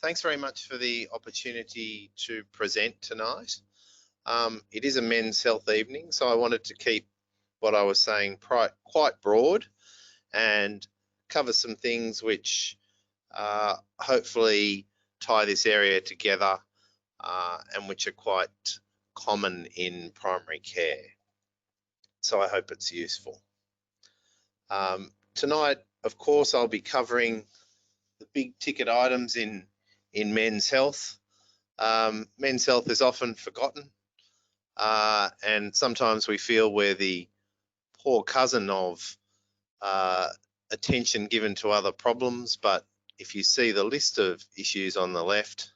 Thanks very much for the opportunity to present tonight. It is a men's health evening, so I wanted to keep what I was saying quite broad and cover some things which hopefully tie this area together and which are quite common in primary care. So I hope it's useful. Tonight, of course, I'll be covering the big ticket items in men's health. Men's health is often forgotten, and sometimes we feel we're the poor cousin of attention given to other problems. But if you see the list of issues on the left,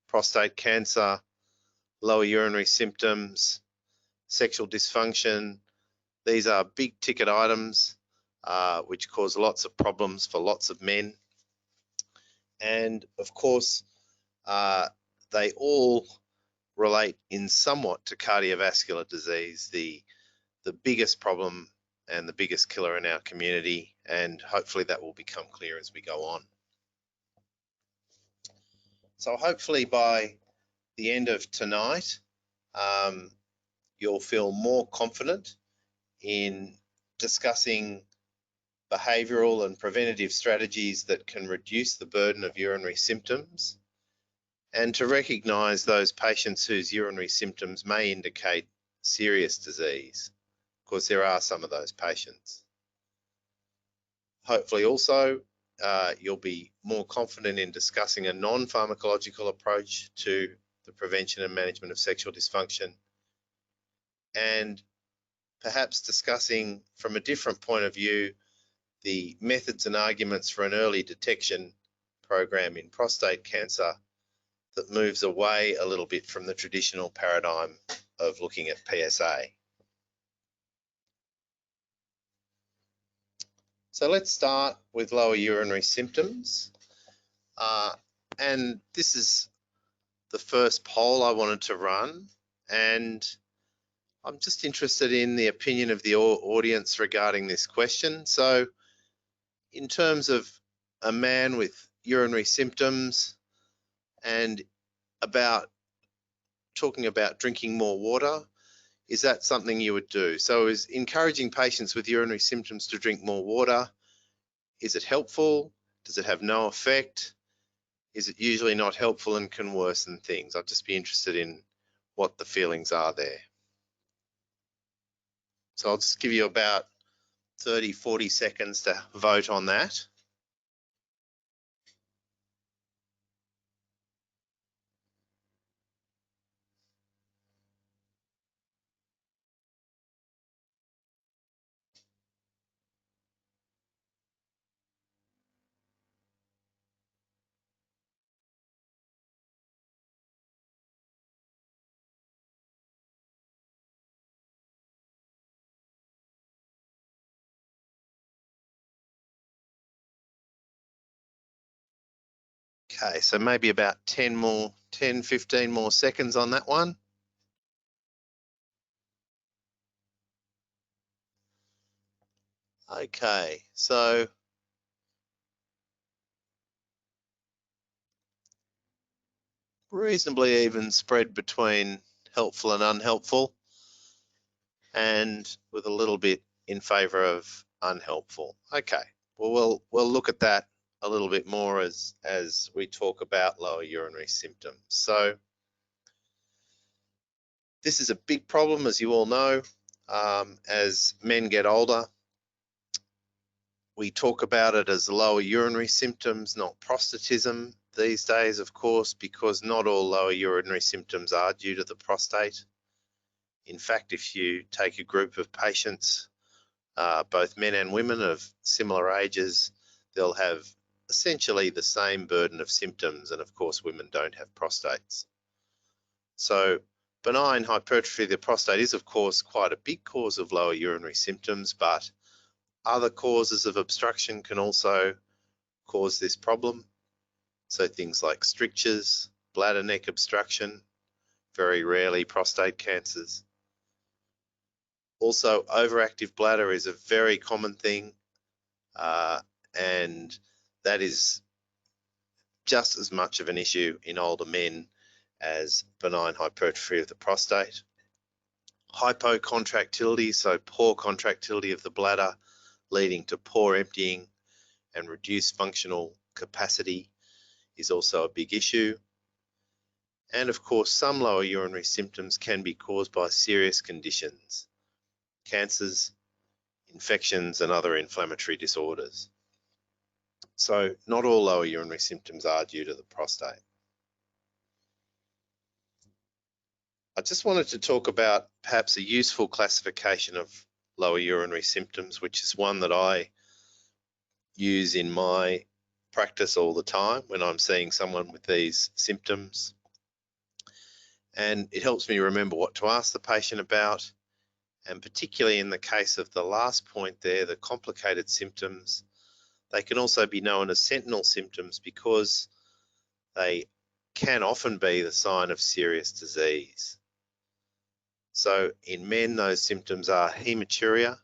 prostate cancer, lower urinary symptoms, sexual dysfunction, these are big ticket items which cause lots of problems for lots of men. And of course, they all relate in somewhat to cardiovascular disease, the biggest problem and the biggest killer in our community, and hopefully that will become clear as we go on. So hopefully by the end of tonight, you'll feel more confident in discussing behavioural and preventative strategies that can reduce the burden of urinary symptoms, and to recognise those patients whose urinary symptoms may indicate serious disease. Of course, there are some of those patients. Hopefully also you'll be more confident in discussing a non-pharmacological approach to the prevention and management of sexual dysfunction, and perhaps discussing from a different point of view the methods and arguments for an early detection program in prostate cancer that moves away a little bit from the traditional paradigm of looking at PSA. So let's start with lower urinary symptoms. And this is the first poll I wanted to run, and I'm just interested in the opinion of the audience regarding this question. So in terms of a man with urinary symptoms and talking about drinking more water, is that something you would do? So is encouraging patients with urinary symptoms to drink more water, is it helpful? Does it have no effect? Is it usually not helpful and can worsen things? I'd just be interested in what the feelings are there. So I'll just give you about 30, 40 seconds to vote on that. Okay, so maybe about 10, 15 more seconds on that one. Okay, so reasonably even spread between helpful and unhelpful, and with a little bit in favour of unhelpful. Okay, well, we'll look at that a little bit more as we talk about lower urinary symptoms. So this is a big problem, as you all know. As men get older, we talk about it as lower urinary symptoms, not prostatism these days, of course, because not all lower urinary symptoms are due to the prostate. In fact, if you take a group of patients, both men and women of similar ages, they'll have essentially the same burden of symptoms, and of course women don't have prostates. So benign hypertrophy of the prostate is of course quite a big cause of lower urinary symptoms, but other causes of obstruction can also cause this problem. So things like strictures, bladder neck obstruction, very rarely prostate cancers. Also, overactive bladder is a very common thing, and that is just as much of an issue in older men as benign hypertrophy of the prostate. Hypocontractility, so poor contractility of the bladder, leading to poor emptying and reduced functional capacity, is also a big issue. And of course, some lower urinary symptoms can be caused by serious conditions, cancers, infections, and other inflammatory disorders. So not all lower urinary symptoms are due to the prostate. I just wanted to talk about perhaps a useful classification of lower urinary symptoms, which is one that I use in my practice all the time when I'm seeing someone with these symptoms. And it helps me remember what to ask the patient about. And particularly in the case of the last point there, the complicated symptoms, they can also be known as sentinel symptoms because they can often be the sign of serious disease. So in men, those symptoms are hematuria,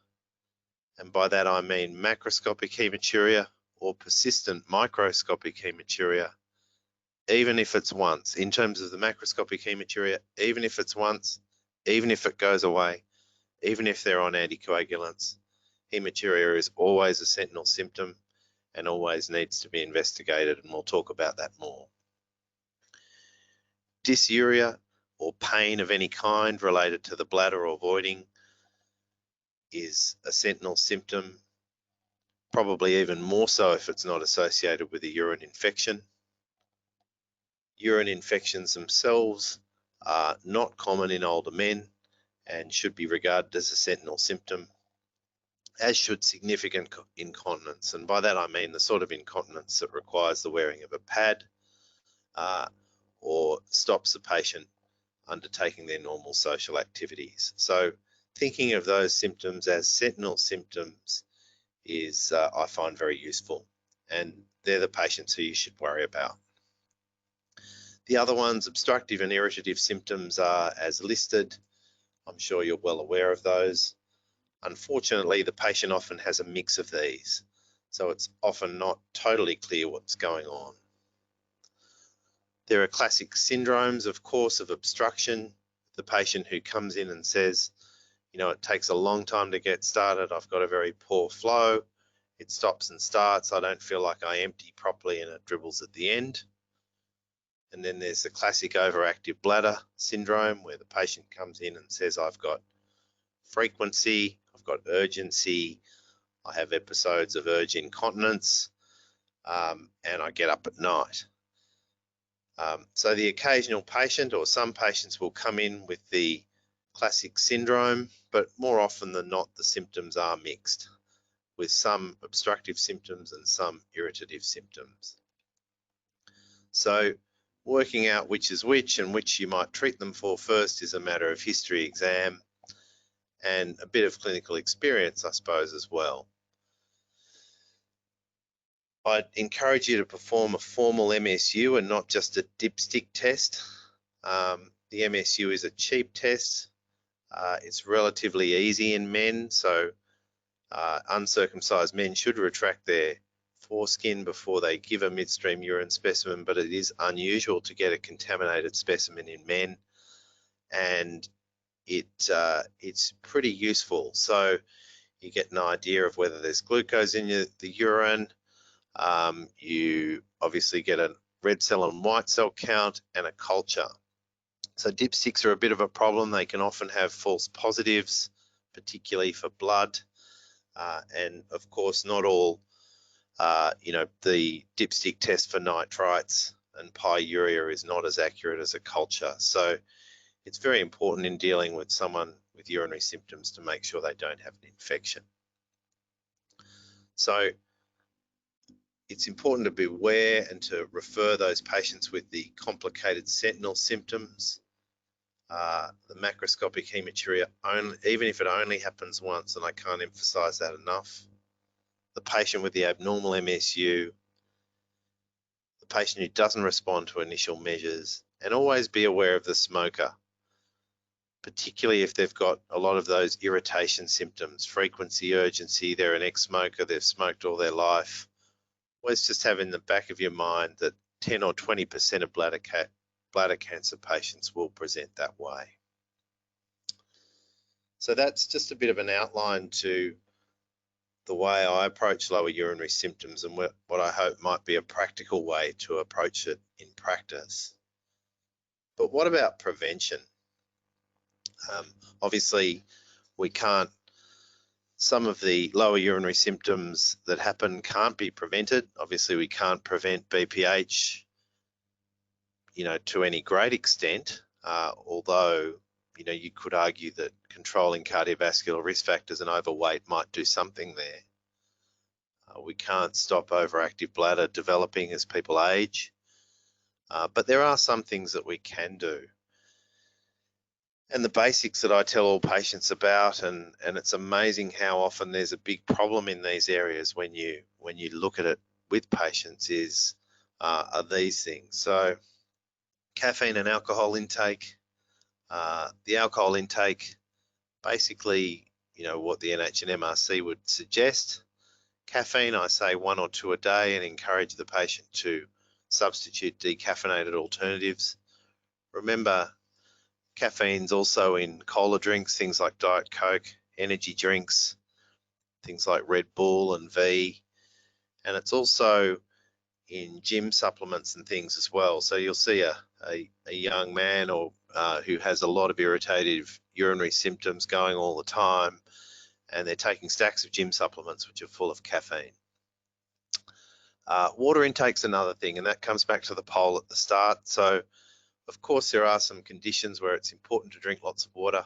and by that I mean macroscopic hematuria or persistent microscopic hematuria, even if it's once. In terms of the macroscopic hematuria, even if it's once, even if it goes away, even if they're on anticoagulants, hematuria is always a sentinel symptom and always needs to be investigated, and we'll talk about that more. Dysuria or pain of any kind related to the bladder or voiding is a sentinel symptom, probably even more so if it's not associated with a urine infection. Urine infections themselves are not common in older men and should be regarded as a sentinel symptom, as should significant incontinence. And by that I mean the sort of incontinence that requires the wearing of a pad or stops the patient undertaking their normal social activities. So thinking of those symptoms as sentinel symptoms is, I find, very useful, and they're the patients who you should worry about. The other ones, obstructive and irritative symptoms, are as listed. I'm sure you're well aware of those. Unfortunately, the patient often has a mix of these, so it's often not totally clear what's going on. There are classic syndromes, of course, of obstruction. The patient who comes in and says, you know, it takes a long time to get started, I've got a very poor flow, it stops and starts, I don't feel like I empty properly and it dribbles at the end. And then there's the classic overactive bladder syndrome, where the patient comes in and says, I've got frequency, I've got urgency, I have episodes of urge incontinence, and I get up at night. So the occasional patient, or some patients, will come in with the classic syndrome, but more often than not, the symptoms are mixed, with some obstructive symptoms and some irritative symptoms. So working out which is which and which you might treat them for first is a matter of history exam and a bit of clinical experience, I suppose, as well. I'd encourage you to perform a formal MSU and not just a dipstick test. The MSU is a cheap test. It's relatively easy in men, so uncircumcised men should retract their foreskin before they give a midstream urine specimen, but it is unusual to get a contaminated specimen in men, and it's pretty useful. So you get an idea of whether there's glucose in the urine. You obviously get a red cell and white cell count and a culture. So dipsticks are a bit of a problem. They can often have false positives, particularly for blood. And of course, not all, the dipstick test for nitrites and pyuria is not as accurate as a culture. So it's very important in dealing with someone with urinary symptoms to make sure they don't have an infection. So it's important to be aware and to refer those patients with the complicated sentinel symptoms, the macroscopic hematuria, even if it only happens once, and I can't emphasize that enough, the patient with the abnormal MSU, the patient who doesn't respond to initial measures, and always be aware of the smoker, particularly if they've got a lot of those irritation symptoms, frequency, urgency, they're an ex-smoker, they've smoked all their life. Always just have in the back of your mind that 10 or 20% of bladder cancer patients will present that way. So that's just a bit of an outline to the way I approach lower urinary symptoms and what I hope might be a practical way to approach it in practice. But what about prevention? Obviously, some of the lower urinary symptoms that happen can't be prevented. Obviously, we can't prevent BPH, to any great extent, although, you could argue that controlling cardiovascular risk factors and overweight might do something there. We can't stop overactive bladder developing as people age, but there are some things that we can do. And the basics that I tell all patients about, and it's amazing how often there's a big problem in these areas when you look at it with patients, are these things. So caffeine and alcohol intake. The alcohol intake, basically, what the NH and MRC would suggest. Caffeine, I say 1 or 2 a day, and encourage the patient to substitute decaffeinated alternatives. Remember, caffeine's also in cola drinks, things like Diet Coke, energy drinks, things like Red Bull and V, and it's also in gym supplements and things as well. So you'll see a young man or who has a lot of irritative urinary symptoms going all the time, and they're taking stacks of gym supplements which are full of caffeine. Water intake's another thing, and that comes back to the poll at the start. So of course there are some conditions where it's important to drink lots of water,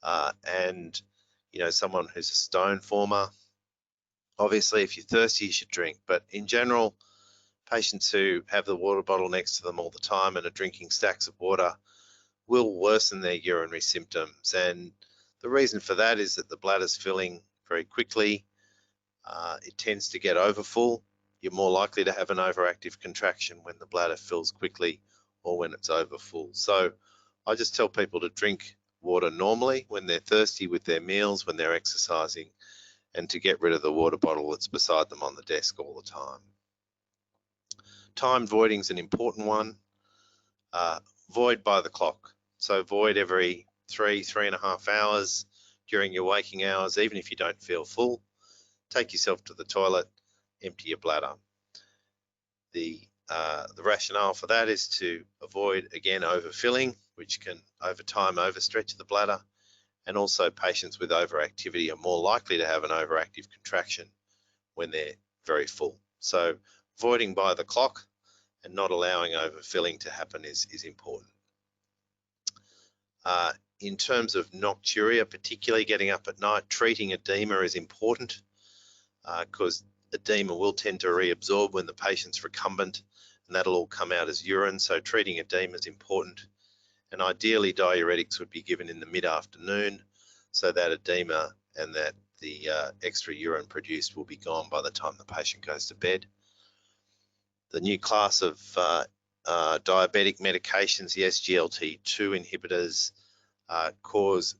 and someone who's a stone former, obviously if you're thirsty you should drink, but in general, patients who have the water bottle next to them all the time and are drinking stacks of water will worsen their urinary symptoms. And the reason for that is that the bladder's filling very quickly. It tends to get overfull. You're more likely to have an overactive contraction when the bladder fills quickly or when it's overfull. So I just tell people to drink water normally when they're thirsty, with their meals, when they're exercising, and to get rid of the water bottle that's beside them on the desk all the time. Time voiding is an important one. Void by the clock. So void every 3.5 hours during your waking hours, even if you don't feel full. Take yourself to the toilet, empty your bladder. The rationale for that is to avoid, again, overfilling, which can over time overstretch the bladder, and also patients with overactivity are more likely to have an overactive contraction when they're very full. So voiding by the clock and not allowing overfilling to happen is important. In terms of nocturia, particularly getting up at night, treating edema is important because edema will tend to reabsorb when the patient's recumbent, and that'll all come out as urine. So treating edema is important. And ideally, diuretics would be given in the mid-afternoon so that edema and that the extra urine produced will be gone by the time the patient goes to bed. The new class of diabetic medications, the SGLT2 inhibitors, cause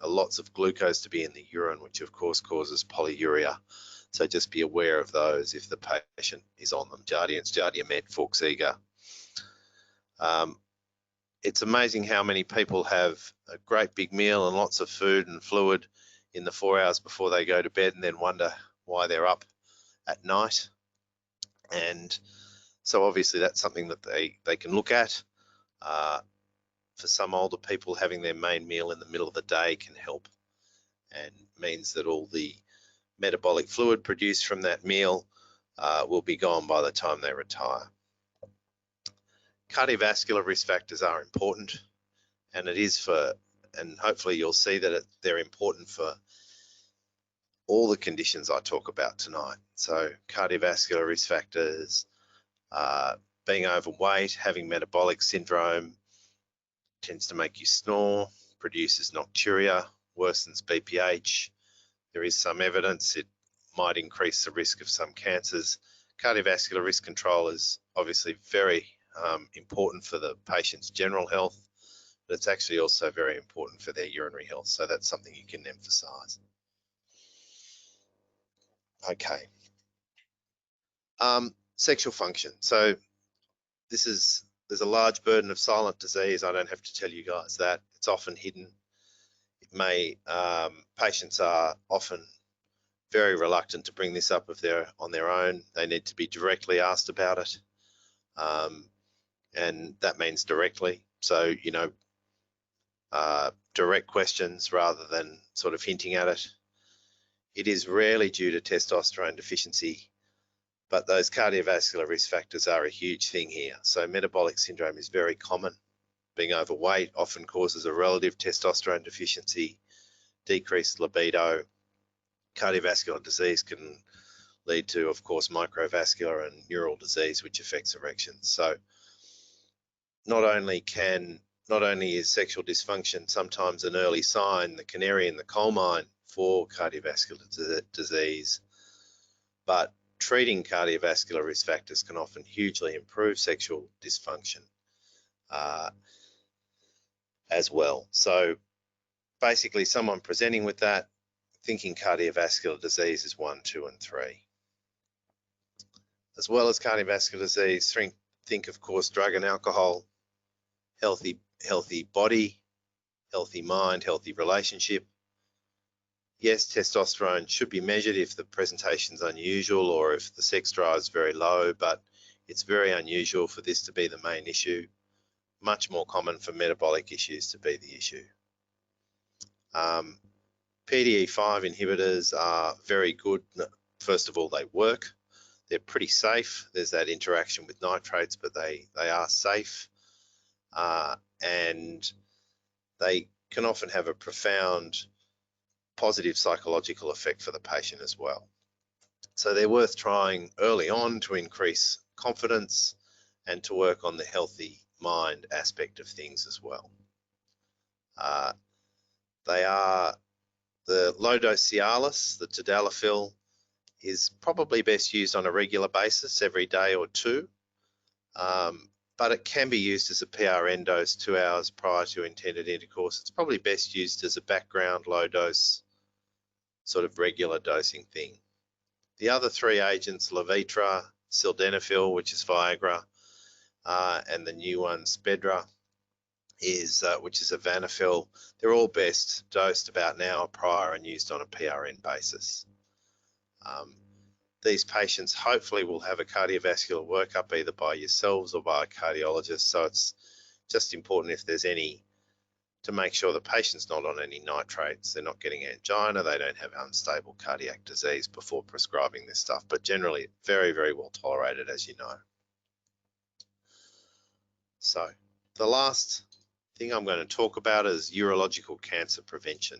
lots of glucose to be in the urine, which of course causes polyuria. So just be aware of those if the patient is on them. Jardiance, Jardiamet, Forxiga. It's amazing how many people have a great big meal and lots of food and fluid in the 4 hours before they go to bed and then wonder why they're up at night. And so obviously that's something that they can look at. For some older people, having their main meal in the middle of the day can help, and means that all the metabolic fluid produced from that meal will be gone by the time they retire. Cardiovascular risk factors are important, and and hopefully you'll see that they're important for all the conditions I talk about tonight. So cardiovascular risk factors, being overweight, having metabolic syndrome, tends to make you snore, produces nocturia, worsens BPH. There is some evidence it might increase the risk of some cancers. Cardiovascular risk control is obviously very important for the patient's general health, but it's actually also very important for their urinary health. So that's something you can emphasize. Okay. Sexual function. So there's a large burden of silent disease. I don't have to tell you guys that. It's often hidden. It may, patients are often very reluctant to bring this up if they're on their own. They need to be directly asked about it. And that means directly. So, you know, direct questions rather than sort of hinting at it. It is rarely due to testosterone deficiency, but those cardiovascular risk factors are a huge thing here. So metabolic syndrome is very common. Being overweight often causes a relative testosterone deficiency, decreased libido. Cardiovascular disease can lead to, of course, microvascular and neural disease, which affects erections. So not only is sexual dysfunction sometimes an early sign, the canary in the coal mine for cardiovascular disease, but treating cardiovascular risk factors can often hugely improve sexual dysfunction as well. So basically, someone presenting with that, thinking cardiovascular disease is 1, 2, and 3. As well as cardiovascular disease, think of course drug and alcohol, healthy body, healthy mind, healthy relationship. Yes, testosterone should be measured if the presentation is unusual or if the sex drive is very low, but it's very unusual for this to be the main issue. Much more common for metabolic issues to be the issue. PDE5 inhibitors are very good. First of all, they work. They're pretty safe. There's that interaction with nitrates, but they are safe. And they can often have a profound positive psychological effect for the patient as well. So they're worth trying early on to increase confidence and to work on the healthy mind aspect of things as well. They are the low-dose Cialis, the tadalafil, is probably best used on a regular basis every day or two, but it can be used as a PRN dose 2 hours prior to intended intercourse. It's probably best used as a background low-dose sort of regular dosing thing. The other 3 agents, Levitra, sildenafil, which is Viagra, and the new one, Spedra, which is a Vanafil. They're all best dosed about an hour prior and used on a PRN basis. These patients hopefully will have a cardiovascular workup either by yourselves or by a cardiologist. So it's just important if there's any, to make sure the patient's not on any nitrates, they're not getting angina, they don't have unstable cardiac disease before prescribing this stuff. But generally, very, very well tolerated, as you know. So the last thing I'm going to talk about is urological cancer prevention.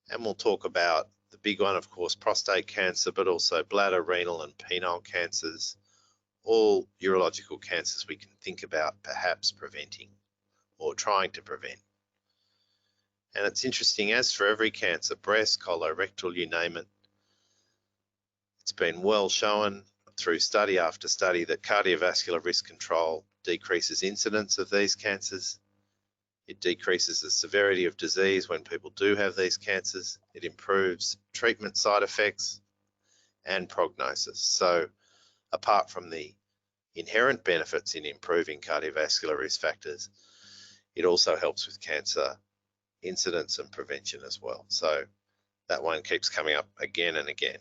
And we'll talk about the big one, of course, prostate cancer, but also bladder, renal, and penile cancers, all urological cancers we can think about perhaps preventing or trying to prevent. And it's interesting, as for every cancer, breast, colorectal, you name it, it's been well shown through study after study that cardiovascular risk control decreases incidence of these cancers. It decreases the severity of disease when people do have these cancers. It improves treatment side effects and prognosis. So apart from the inherent benefits in improving cardiovascular risk factors, it also helps with cancer incidence and prevention as well. So that one keeps coming up again and again.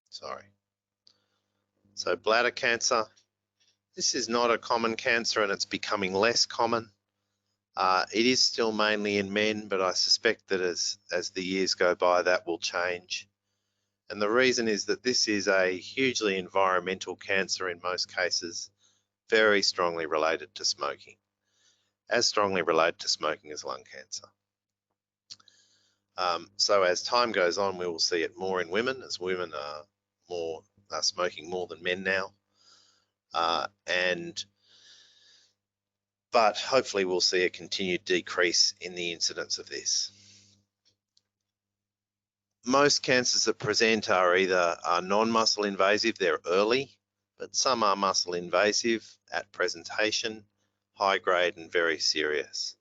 Sorry. So bladder cancer. This is not a common cancer and it's becoming less common. It is still mainly in men, but I suspect that as the years go by, that will change. And the reason is that this is a hugely environmental cancer in most cases, very strongly related to smoking, as strongly related to smoking as lung cancer. So as time goes on, we will see it more in women, as women are smoking more than men now. But hopefully we'll see a continued decrease in the incidence of this. Most cancers that present are either non-muscle invasive, they're early, but some are muscle invasive at presentation, high grade and very serious.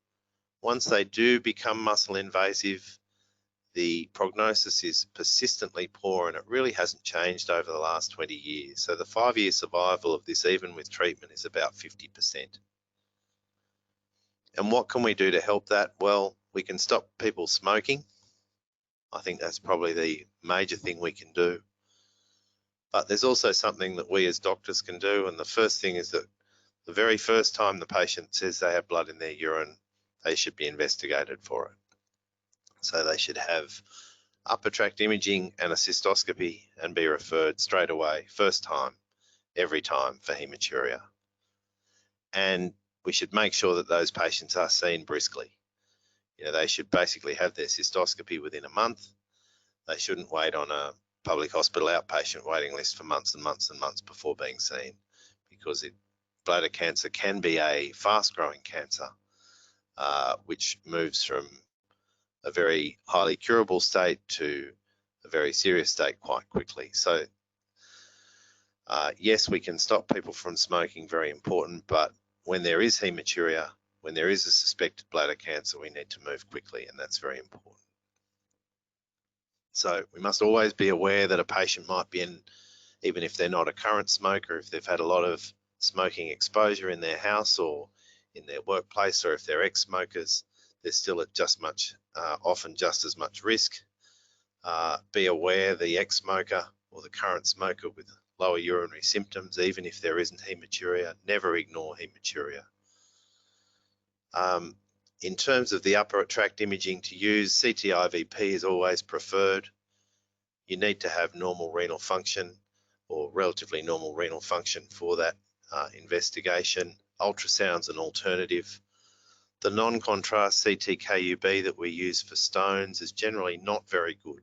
Once they do become muscle invasive, the prognosis is persistently poor, and it really hasn't changed over the last 20 years. So the 5-year survival of this, even with treatment, is about 50%. And what can we do to help that? Well, we can stop people smoking. I think that's probably the major thing we can do. But there's also something that we as doctors can do, and the first thing is that the very first time the patient says they have blood in their urine, they should be investigated for it. So they should have upper tract imaging and a cystoscopy and be referred straight away, first time, every time, for hematuria. And we should make sure that those patients are seen briskly. You know, they should basically have their cystoscopy within a month. They shouldn't wait on a public hospital outpatient waiting list for months and months and months before being seen, because bladder cancer can be a fast-growing cancer, which moves from a very highly curable state to a very serious state quite quickly. So yes, we can stop people from smoking, very important, but when there is hematuria, when there is a suspected bladder cancer, we need to move quickly, and that's very important. So we must always be aware that a patient might be in, even if they're not a current smoker, if they've had a lot of smoking exposure in their house or in their workplace, or if they're ex-smokers, they're still at often just as much risk. Be aware the ex-smoker or the current smoker with lower urinary symptoms, even if there isn't hematuria, never ignore hematuria. In terms of the upper tract imaging to use, CT-IVP is always preferred. You need to have normal renal function or relatively normal renal function for that investigation. Ultrasound's an alternative. The non-contrast CT-KUB that we use for stones is generally not very good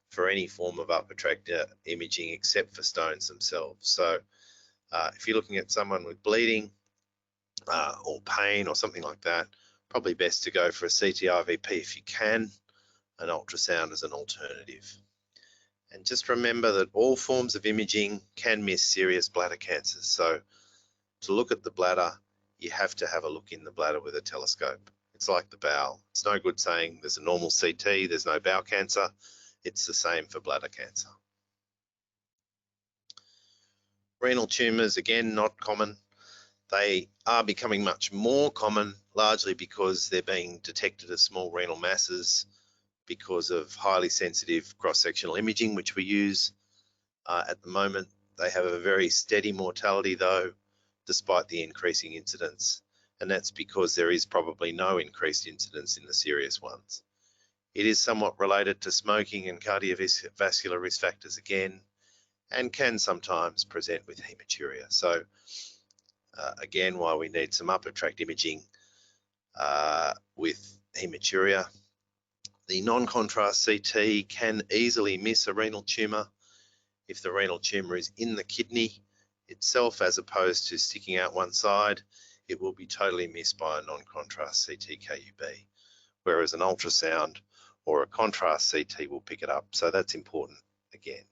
for any form of upper tract imaging except for stones themselves. So if you're looking at someone with bleeding or pain or something like that, probably best to go for a CT-IVP if you can. An ultrasound as an alternative. And just remember that all forms of imaging can miss serious bladder cancers. So to look at the bladder, you have to have a look in the bladder with a telescope. It's like the bowel. It's no good saying there's a normal CT, there's no bowel cancer. It's the same for bladder cancer. Renal tumours, again, not common. They are becoming much more common, largely because they're being detected as small renal masses because of highly sensitive cross-sectional imaging, which we use at the moment. They have a very steady mortality, though, despite the increasing incidence, and that's because there is probably no increased incidence in the serious ones. It is somewhat related to smoking and cardiovascular risk factors again, and can sometimes present with hematuria. So again, why we need some upper tract imaging with hematuria. The non-contrast CT can easily miss a renal tumour if the renal tumour is in the kidney itself as opposed to sticking out one side. It will be totally missed by a non-contrast CT-KUB, whereas an ultrasound or a contrast CT will pick it up. So that's important again.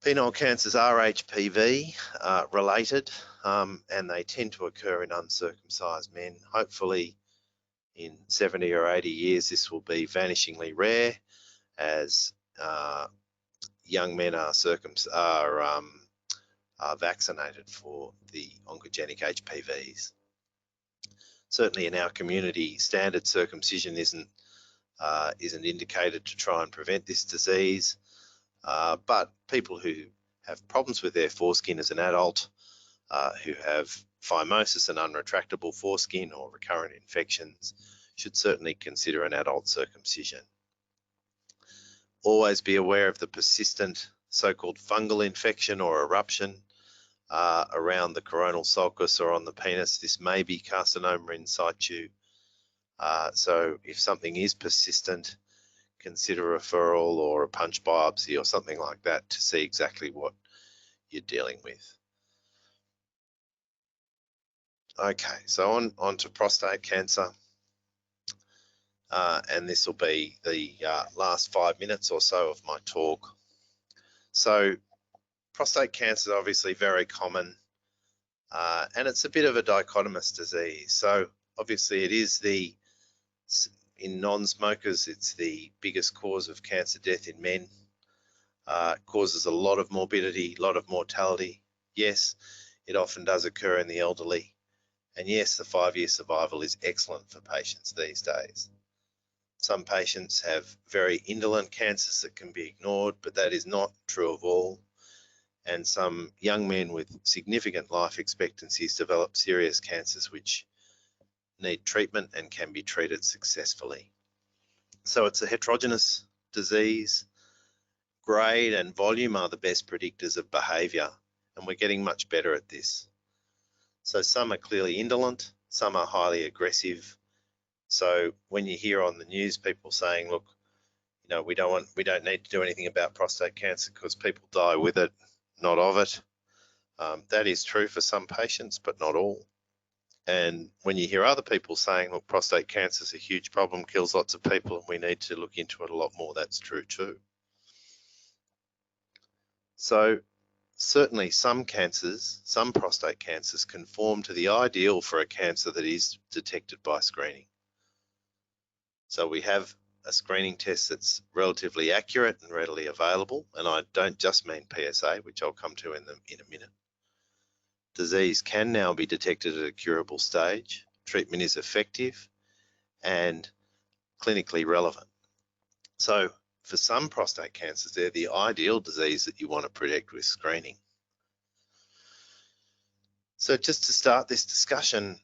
Penile cancers are HPV related, and they tend to occur in uncircumcised men. Hopefully in 70 or 80 years, this will be vanishingly rare as young men are vaccinated for the oncogenic HPVs. Certainly in our community, standard circumcision isn't indicated to try and prevent this disease, but people who have problems with their foreskin as an adult, who have phimosis and unretractable foreskin or recurrent infections, should certainly consider an adult circumcision. Always be aware of the persistent so-called fungal infection or eruption around the coronal sulcus or on the penis. This may be carcinoma in situ. So if something is persistent, consider referral or a punch biopsy or something like that to see exactly what you're dealing with. Okay, so on to prostate cancer. And this will be the last 5 minutes or so of my talk. So prostate cancer is obviously very common, and it's a bit of a dichotomous disease. So Obviously, it is in non-smokers, it's the biggest cause of cancer death in men. It causes a lot of morbidity, a lot of mortality. Yes, it often does occur in the elderly. And yes, the 5-year survival is excellent for patients these days. Some patients have very indolent cancers that can be ignored, but that is not true of all. And some young men with significant life expectancies develop serious cancers which need treatment and can be treated successfully. So it's a heterogeneous disease. Grade and volume are the best predictors of behaviour, and we're getting much better at this. So some are clearly indolent, some are highly aggressive. So when you hear on the news people saying, look, you know, we don't need to do anything about prostate cancer because people die with it, not of it. That is true for some patients, but not all. And when you hear other people saying, look, prostate cancer is a huge problem, kills lots of people, and we need to look into it a lot more, that's true too. So certainly some cancers, some prostate cancers, conform to the ideal for a cancer that is detected by screening. So we have a screening test that's relatively accurate and readily available, and I don't just mean PSA, which I'll come to in a minute. Disease can now be detected at a curable stage. Treatment is effective and clinically relevant. So for some prostate cancers, they're the ideal disease that you want to predict with screening. So just to start this discussion,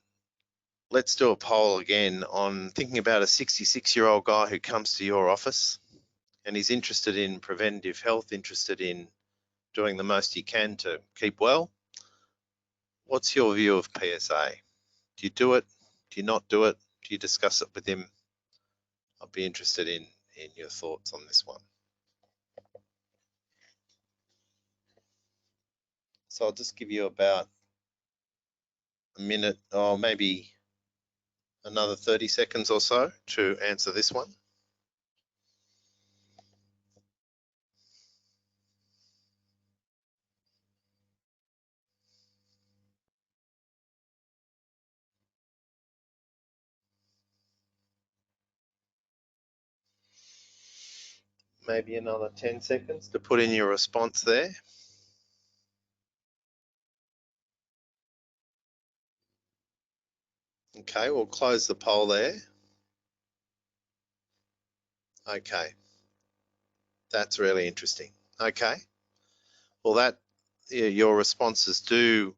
let's do a poll again on thinking about a 66-year-old guy who comes to your office and he's interested in preventative health, interested in doing the most he can to keep well. What's your view of PSA? Do you do it? Do you not do it? Do you discuss it with him? I'll be interested in your thoughts on this one. So I'll just give you about a minute or maybe another 30 seconds or so to answer this one. Maybe another 10 seconds to put in your response there. Okay, we'll close the poll there. Okay, that's really interesting. Okay, well your responses do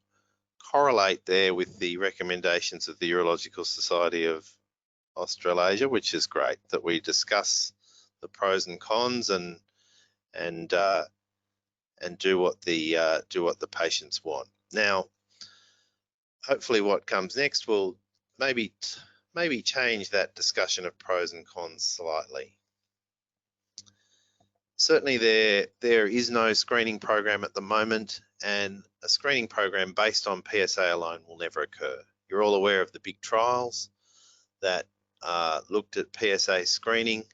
correlate there with the recommendations of the Urological Society of Australasia, which is great that we discuss the pros and cons and do what the patients want. Now, hopefully, what comes next will maybe change that discussion of pros and cons slightly. Certainly, there is no screening program at the moment, and a screening program based on PSA alone will never occur. You're all aware of the big trials that looked at PSA screening.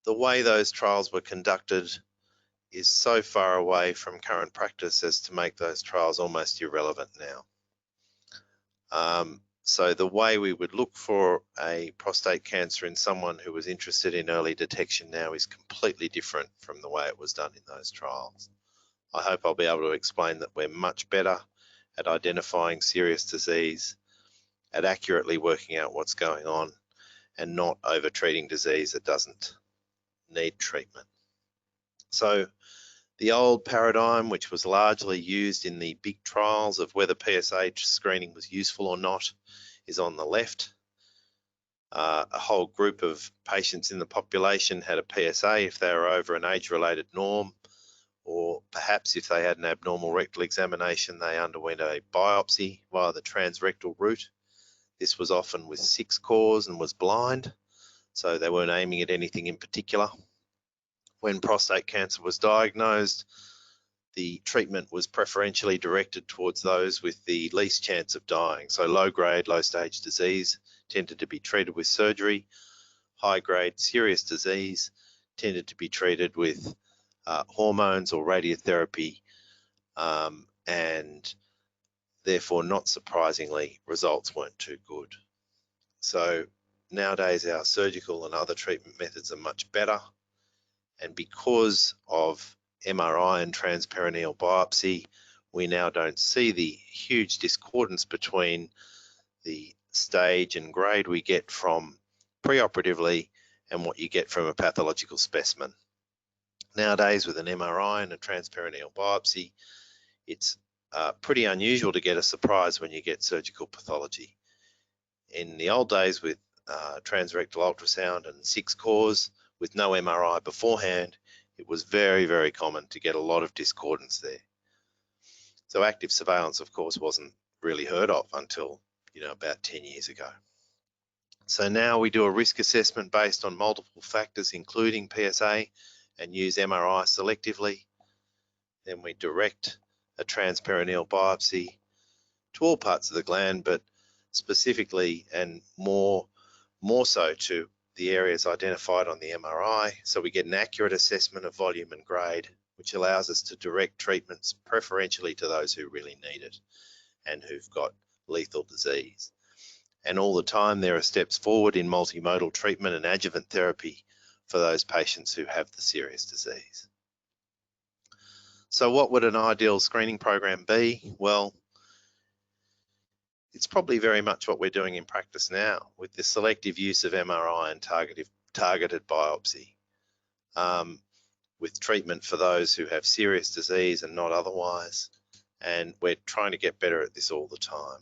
The way those trials were conducted is so far away from current practice as to make those trials almost irrelevant now. So the way we would look for a prostate cancer in someone who was interested in early detection now is completely different from the way it was done in those trials. I hope I'll be able to explain that we're much better at identifying serious disease, at accurately working out what's going on, and not over-treating disease that doesn't need treatment. So the old paradigm, which was largely used in the big trials of whether PSA screening was useful or not, is on the left. A whole group of patients in the population had a PSA if they were over an age-related norm, or perhaps if they had an abnormal rectal examination, they underwent a biopsy via the transrectal route. This was often with 6 cores and was blind, so they weren't aiming at anything in particular. When prostate cancer was diagnosed, the treatment was preferentially directed towards those with the least chance of dying. So low-grade, low-stage disease tended to be treated with surgery. High-grade, serious disease tended to be treated with hormones or radiotherapy, and therefore, not surprisingly, results weren't too good. So nowadays our surgical and other treatment methods are much better, and because of MRI and transperineal biopsy, we now don't see the huge discordance between the stage and grade we get from preoperatively and what you get from a pathological specimen. Nowadays, with an MRI and a transperineal biopsy, it's pretty unusual to get a surprise when you get surgical pathology. In the old days with transrectal ultrasound and 6 cores with no MRI beforehand, it was very, very common to get a lot of discordance there. So active surveillance, of course, wasn't really heard of until about 10 years ago. So now we do a risk assessment based on multiple factors, including PSA, and use MRI selectively. Then we direct a transperineal biopsy to all parts of the gland, but specifically and more so to the areas identified on the MRI, so we get an accurate assessment of volume and grade, which allows us to direct treatments preferentially to those who really need it and who've got lethal disease. And all the time there are steps forward in multimodal treatment and adjuvant therapy for those patients who have the serious disease. So what would an ideal screening program be? Well, it's probably very much what we're doing in practice now with the selective use of MRI and targeted biopsy, with treatment for those who have serious disease and not otherwise. And we're trying to get better at this all the time.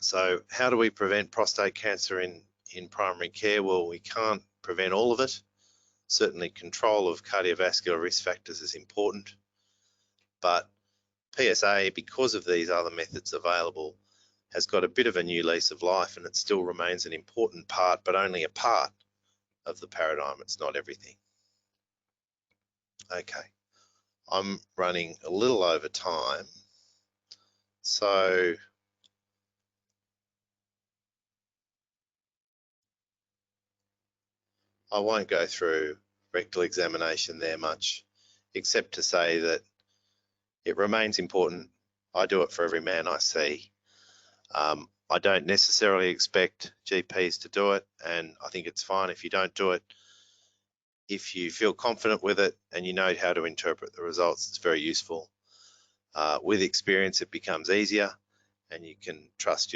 So how do we prevent prostate cancer in primary care? Well, we can't prevent all of it. Certainly control of cardiovascular risk factors is important, but PSA, because of these other methods available, has got a bit of a new lease of life, and it still remains an important part, but only a part of the paradigm. It's not everything. Okay, I'm running a little over time, so I won't go through rectal examination there much, except to say that it remains important. I do it for every man I see. I don't necessarily expect GPs to do it, and I think it's fine if you don't do it. If you feel confident with it and you know how to interpret the results, it's very useful. With experience, it becomes easier, and you can trust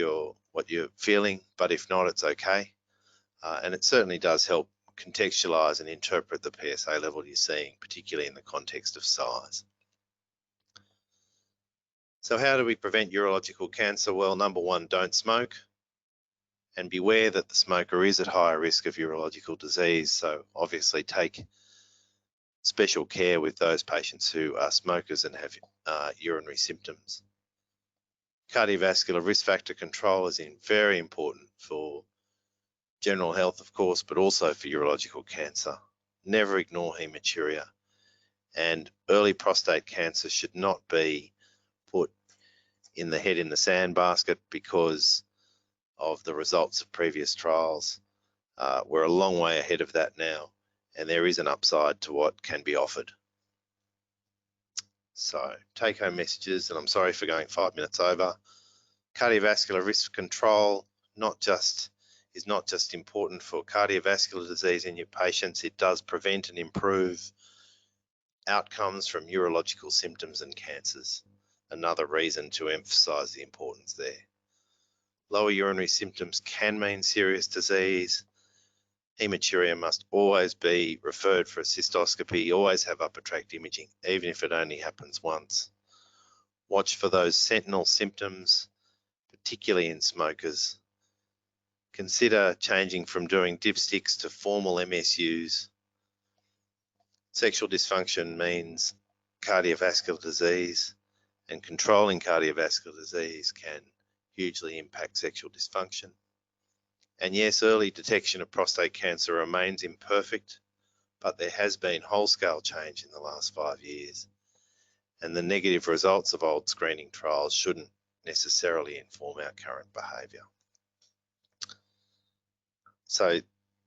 what you're feeling, but if not, it's okay. And it certainly does help contextualize and interpret the PSA level you're seeing, particularly in the context of size. So how do we prevent urological cancer? Well, number one, don't smoke, and beware that the smoker is at higher risk of urological disease. So obviously take special care with those patients who are smokers and have urinary symptoms. Cardiovascular risk factor control is very important for general health, of course, but also for urological cancer. Never ignore hematuria, and early prostate cancer should not be put in the head in the sand basket because of the results of previous trials. We're a long way ahead of that now, and there is an upside to what can be offered. So take-home messages, and I'm sorry for going 5 minutes over. Cardiovascular risk control is not just important for cardiovascular disease in your patients, it does prevent and improve outcomes from urological symptoms and cancers. Another reason to emphasize the importance there. Lower urinary symptoms can mean serious disease. Hematuria must always be referred for a cystoscopy. Always have upper tract imaging, even if it only happens once. Watch for those sentinel symptoms, particularly in smokers. Consider changing from doing dipsticks to formal MSUs. Sexual dysfunction means cardiovascular disease, and controlling cardiovascular disease can hugely impact sexual dysfunction. And yes, early detection of prostate cancer remains imperfect, but there has been whole-scale change in the last 5 years, and the negative results of old screening trials shouldn't necessarily inform our current behaviour. So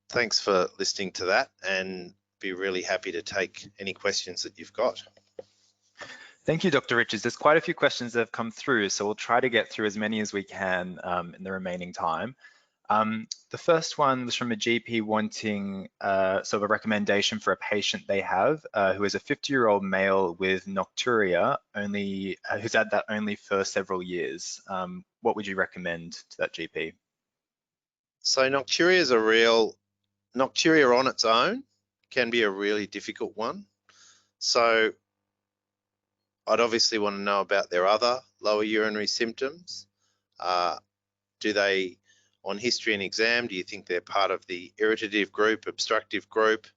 thanks for listening to that, and be really happy to take any questions that you've got. Thank you, Dr. Richards. There's quite a few questions that have come through, so we'll try to get through as many as we can in the remaining time. The first one was from a GP wanting sort of a recommendation for a patient they have who is a 50-year-old male with nocturia, who's had that only for several years. What would you recommend to that GP? So nocturia is nocturia on its own can be a really difficult one. So I'd obviously want to know about their other lower urinary symptoms. Do they, on history and exam, do you think they're part of the irritative group, obstructive group?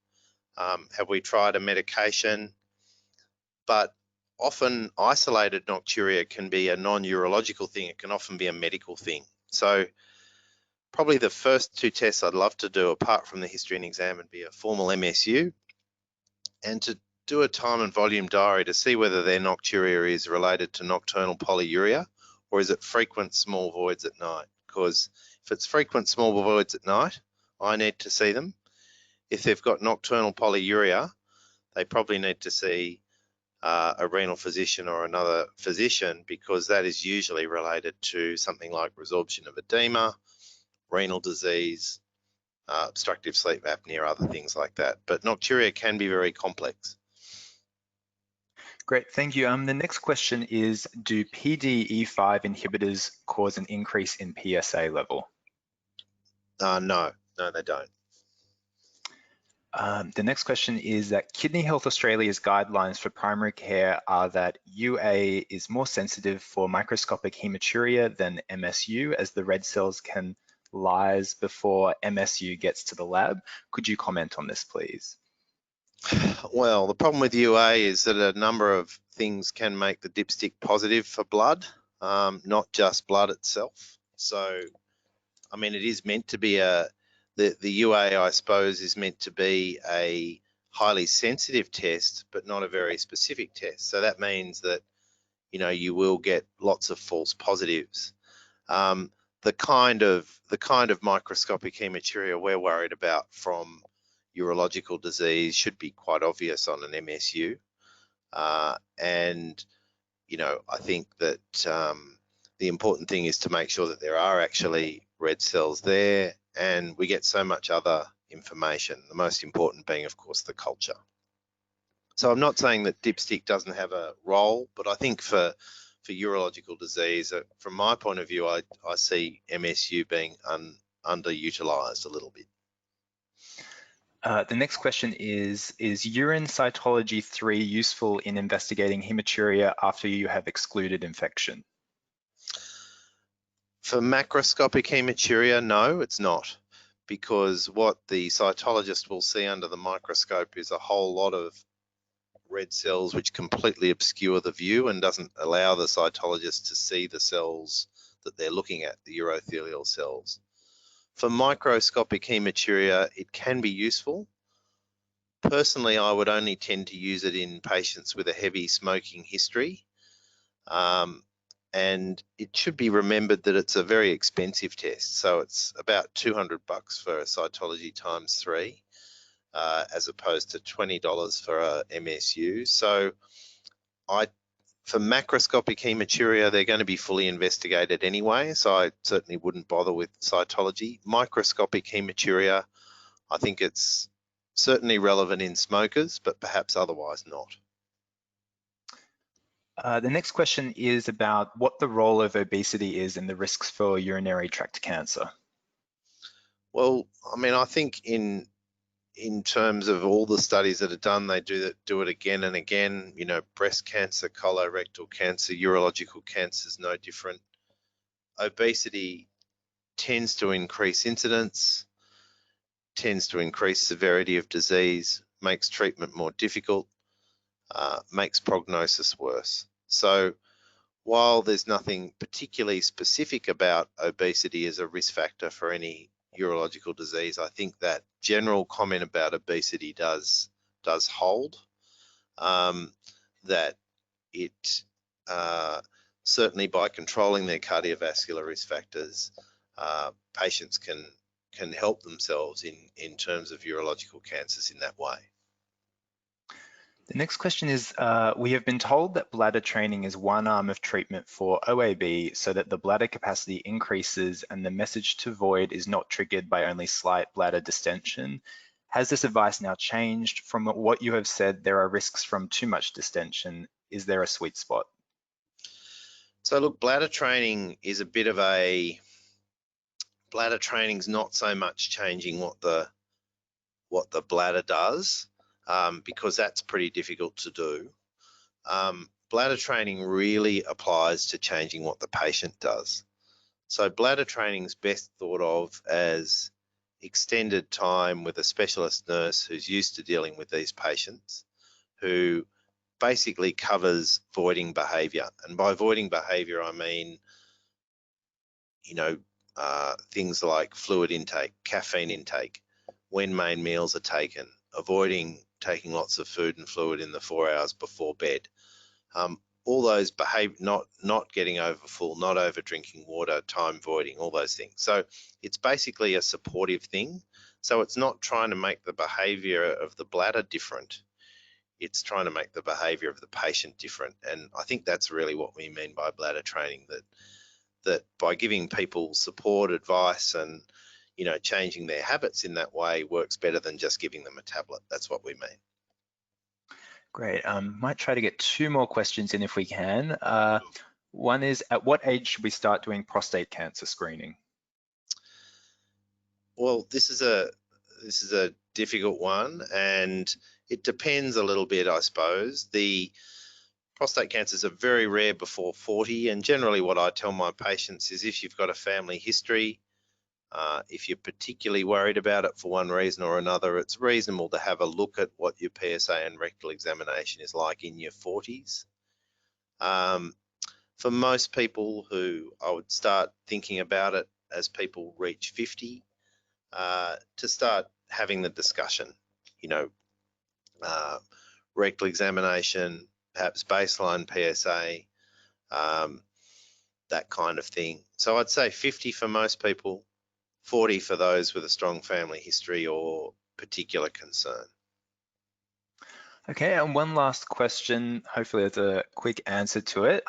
Have we tried a medication? But often isolated nocturia can be a non-urological thing. It can often be a medical thing. So probably the first two tests I'd love to do, apart from the history and exam, would be a formal MSU and to do a time and volume diary to see whether their nocturia is related to nocturnal polyuria or is it frequent small voids at night. Because if it's frequent small voids at night, I need to see them. If they've got nocturnal polyuria, they probably need to see a renal physician or another physician, because that is usually related to something like resorption of edema, renal disease, obstructive sleep apnea, other things like that. But nocturia can be very complex. Great, thank you. The next question is, do PDE5 inhibitors cause an increase in PSA level? No, they don't. The next question is that Kidney Health Australia's guidelines for primary care are that UA is more sensitive for microscopic hematuria than MSU, as the red cells can lyse before MSU gets to the lab. Could you comment on this, please? Well, the problem with UA is that a number of things can make the dipstick positive for blood, not just blood itself. So, I mean, it is meant to be the UA, I suppose, is meant to be a highly sensitive test, but not a very specific test. So that means that, you know, you will get lots of false positives. The kind of microscopic hematuria we're worried about from urological disease should be quite obvious on an MSU. And, you know, I think that the important thing is to make sure that there are actually red cells there, and we get so much other information, the most important being, of course, the culture. So I'm not saying that dipstick doesn't have a role, but I think for urological disease, from my point of view, I see MSU being underutilized a little bit. The next question is urine cytology 3 useful in investigating hematuria after you have excluded infection? For macroscopic hematuria, no, it's not, because what the cytologist will see under the microscope is a whole lot of red cells which completely obscure the view and doesn't allow the cytologist to see the cells that they're looking at, the urothelial cells. For microscopic hematuria, it can be useful. Personally, I would only tend to use it in patients with a heavy smoking history. And it should be remembered that it's a very expensive test. So it's about $200 for a cytology times 3, as opposed to $20 for a MSU. So for macroscopic hematuria, they're going to be fully investigated anyway, so I certainly wouldn't bother with cytology. Microscopic hematuria, I think it's certainly relevant in smokers, but perhaps otherwise not. The next question is about what the role of obesity is in the risks for urinary tract cancer. Well, I mean, I think in terms of all the studies that are done, they do it again and again. You know, breast cancer, colorectal cancer, urological cancer is no different. Obesity tends to increase incidence, tends to increase severity of disease, makes treatment more difficult, makes prognosis worse. So while there's nothing particularly specific about obesity as a risk factor for any urological disease, I think that general comment about obesity does hold, that it certainly by controlling their cardiovascular risk factors, patients can help themselves in terms of urological cancers in that way. The next question is, we have been told that bladder training is one arm of treatment for OAB so that the bladder capacity increases and the message to void is not triggered by only slight bladder distension. Has this advice now changed? From what you have said, there are risks from too much distension. Is there a sweet spot? So look, bladder training is a bit of a, bladder training's not so much changing what the bladder does, because that's pretty difficult to do. Bladder training really applies to changing what the patient does. So bladder training is best thought of as extended time with a specialist nurse who's used to dealing with these patients, who basically covers voiding behaviour. And by voiding behaviour, I mean, things like fluid intake, caffeine intake, when main meals are taken, avoiding taking lots of food and fluid in the 4 hours before bed. All those not getting over full, not over drinking water, time voiding, all those things. So it's basically a supportive thing. So it's not trying to make the behaviour of the bladder different. It's trying to make the behaviour of the patient different. And I think that's really what we mean by bladder training, that by giving people support, advice, and changing their habits in that way works better than just giving them a tablet. That's what we mean. Great. Might try to get 2 more questions in if we can. One is, at what age should we start doing prostate cancer screening? Well, this is a difficult one, and it depends a little bit, I suppose. The prostate cancers are very rare before 40, and generally what I tell my patients is if you've got a family history, if you're particularly worried about it for one reason or another, it's reasonable to have a look at what your PSA and rectal examination is like in your 40s. For most people, who I would start thinking about it as people reach 50, to start having the discussion, rectal examination, perhaps baseline PSA, that kind of thing. So I'd say 50 for most people, 40 for those with a strong family history or particular concern. Okay, and one last question, hopefully there's a quick answer to it.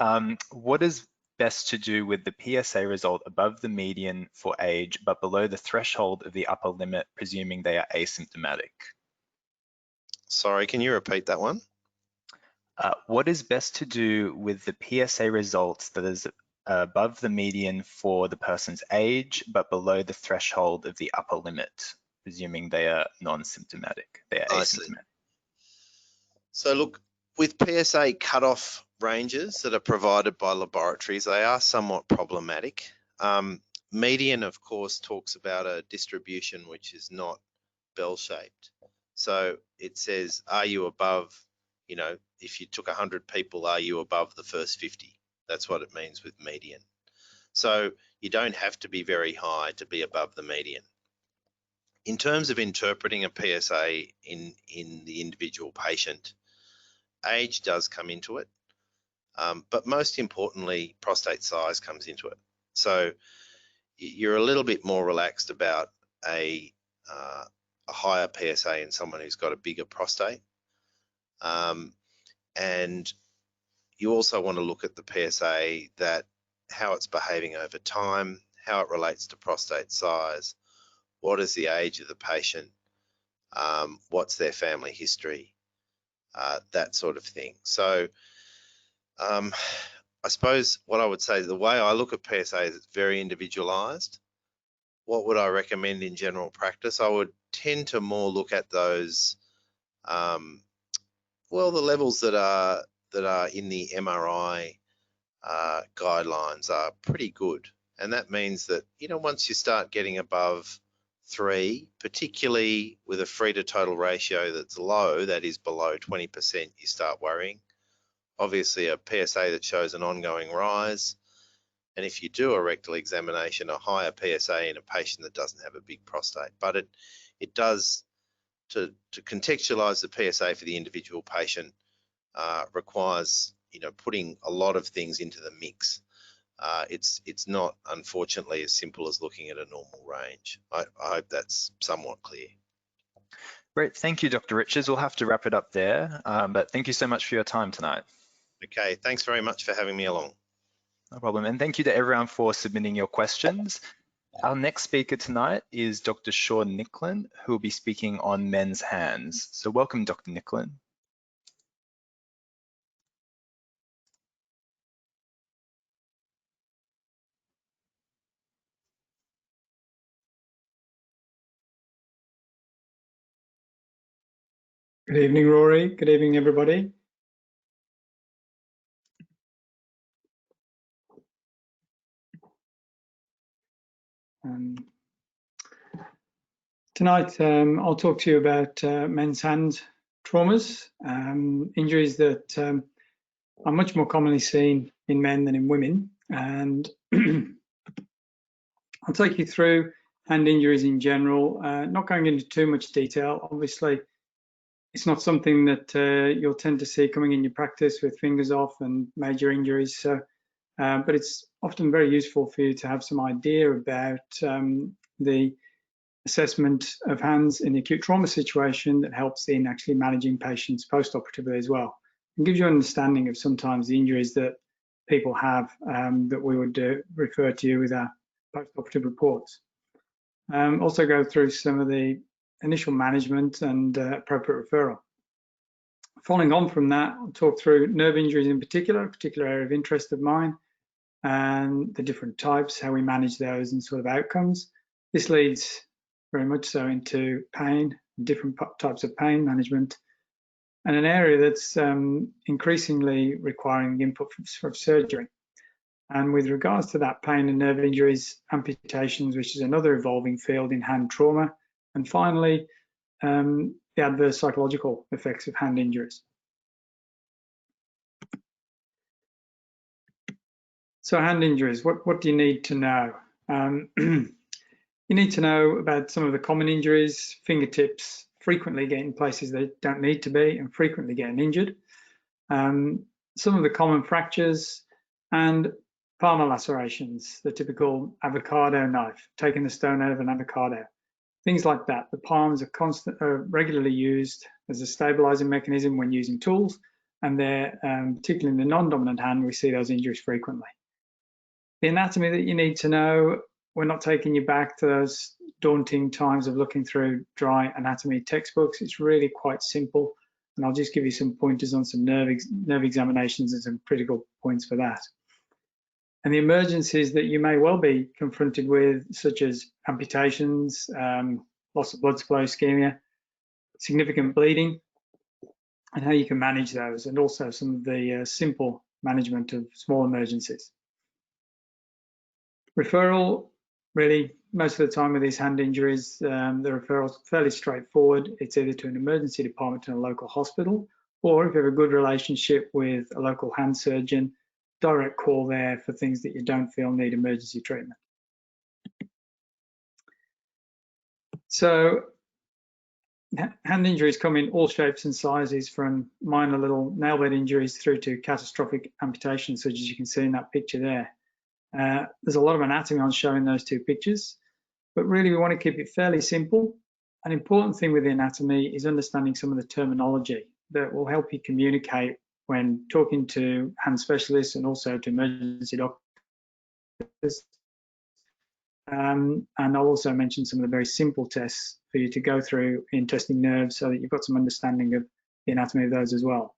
What is best to do with the PSA result above the median for age, but below the threshold of the upper limit, presuming they are asymptomatic? Sorry, can you repeat that one? What is best to do with the PSA results that is above the median for the person's age, but below the threshold of the upper limit, presuming they are non-symptomatic, they are asymptomatic? So look, with PSA cutoff ranges that are provided by laboratories, they are somewhat problematic. Median, of course, talks about a distribution which is not bell-shaped. So it says, are you above, if you took 100 people, are you above the first 50? That's what it means with median. So you don't have to be very high to be above the median. In terms of interpreting a PSA in the individual patient, age does come into it, but most importantly, prostate size comes into it. So you're a little bit more relaxed about a higher PSA in someone who's got a bigger prostate. And you also want to look at the PSA, that how it's behaving over time, how it relates to prostate size, what is the age of the patient, what's their family history, that sort of thing. So I suppose what I would say, the way I look at PSA is it's very individualized. What would I recommend in general practice? I would tend to more look at those, the levels that are in the MRI guidelines are pretty good. And that means that, once you start getting above 3, particularly with a free to total ratio that's low, that is below 20%, you start worrying. Obviously a PSA that shows an ongoing rise. And if you do a rectal examination, a higher PSA in a patient that doesn't have a big prostate. But it does, to contextualize the PSA for the individual patient, requires, putting a lot of things into the mix. It's not, unfortunately, as simple as looking at a normal range. I hope that's somewhat clear. Great, thank you, Dr. Richards. We'll have to wrap it up there, but thank you so much for your time tonight. Okay, thanks very much for having me along. No problem, and thank you to everyone for submitting your questions. Our next speaker tonight is Dr. Sean Nicklin, who will be speaking on men's hands. So welcome, Dr. Nicklin. Good evening, Rory. Good evening, everybody. Tonight, I'll talk to you about men's hand traumas, injuries that are much more commonly seen in men than in women. And I'll take you through hand injuries in general, not going into too much detail. Obviously, it's not something that you'll tend to see coming in your practice with fingers off and major injuries. So, but it's often very useful for you to have some idea about the assessment of hands in the acute trauma situation that helps in actually managing patients post-operatively as well, and gives you an understanding of sometimes the injuries that people have that we would refer to you with our post-operative reports. Also go through some of the initial management and appropriate referral. Following on from that, I'll talk through nerve injuries in particular, a particular area of interest of mine, and the different types, how we manage those and sort of outcomes. This leads very much so into pain, different types of pain management, and an area that's increasingly requiring input from surgery. And with regards to that pain and nerve injuries, amputations, which is another evolving field in hand trauma, and finally, the adverse psychological effects of hand injuries. So hand injuries, what do you need to know? You need to know about some of the common injuries, fingertips frequently getting places they don't need to be and frequently getting injured. Some of the common fractures and palmar lacerations, the typical avocado knife, taking the stone out of an avocado. Things like that. The palms are regularly used as a stabilizing mechanism when using tools, and they're particularly in the non-dominant hand, we see those injuries frequently. The anatomy that you need to know, we're not taking you back to those daunting times of looking through dry anatomy textbooks. It's really quite simple, and I'll just give you some pointers on some nerve examinations and some critical points for that. And the emergencies that you may well be confronted with, such as amputations, loss of blood supply, ischemia, significant bleeding, and how you can manage those, and also some of the simple management of small emergencies. Referral, really, most of the time with these hand injuries, the referral is fairly straightforward. It's either to an emergency department in a local hospital, or if you have a good relationship with a local hand surgeon, direct call there for things that you don't feel need emergency treatment. So hand injuries come in all shapes and sizes, from minor little nail bed injuries through to catastrophic amputations, such as you can see in that picture there. There's a lot of anatomy on showing those two pictures, but really we want to keep it fairly simple. An important thing with the anatomy is understanding some of the terminology that will help you communicate when talking to hand specialists and also to emergency doctors. And I'll also mention some of the very simple tests for you to go through in testing nerves so that you've got some understanding of the anatomy of those as well.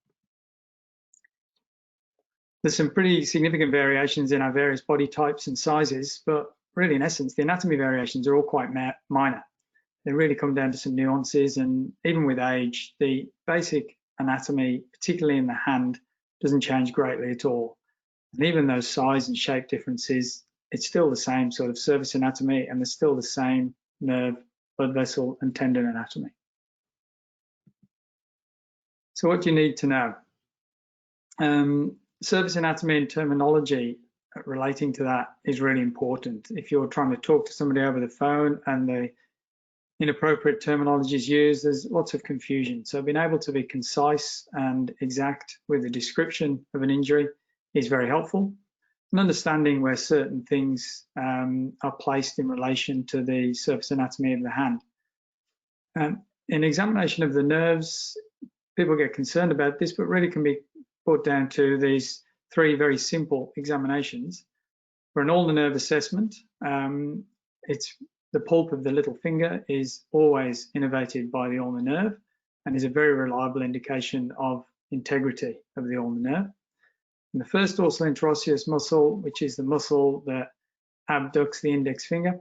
There's some pretty significant variations in our various body types and sizes, but really in essence, the anatomy variations are all quite minor. They really come down to some nuances, and even with age, the basic anatomy, particularly in the hand, doesn't change greatly at all. And even those size and shape differences, it's still the same sort of surface anatomy, and there's still the same nerve, blood vessel, and tendon anatomy. So what do you need to know? Surface anatomy and terminology relating to that is really important. If you're trying to talk to somebody over the phone and the inappropriate terminology is used, there's lots of confusion. So being able to be concise and exact with the description of an injury is very helpful. And understanding where certain things are placed in relation to the surface anatomy of the hand. in examination of the nerves, people get concerned about this, but really can be brought down to these three very simple examinations. For an ulnar nerve assessment, it's the pulp of the little finger is always innervated by the ulnar nerve and is a very reliable indication of integrity of the ulnar nerve. And the first dorsal interosseous muscle, which is the muscle that abducts the index finger,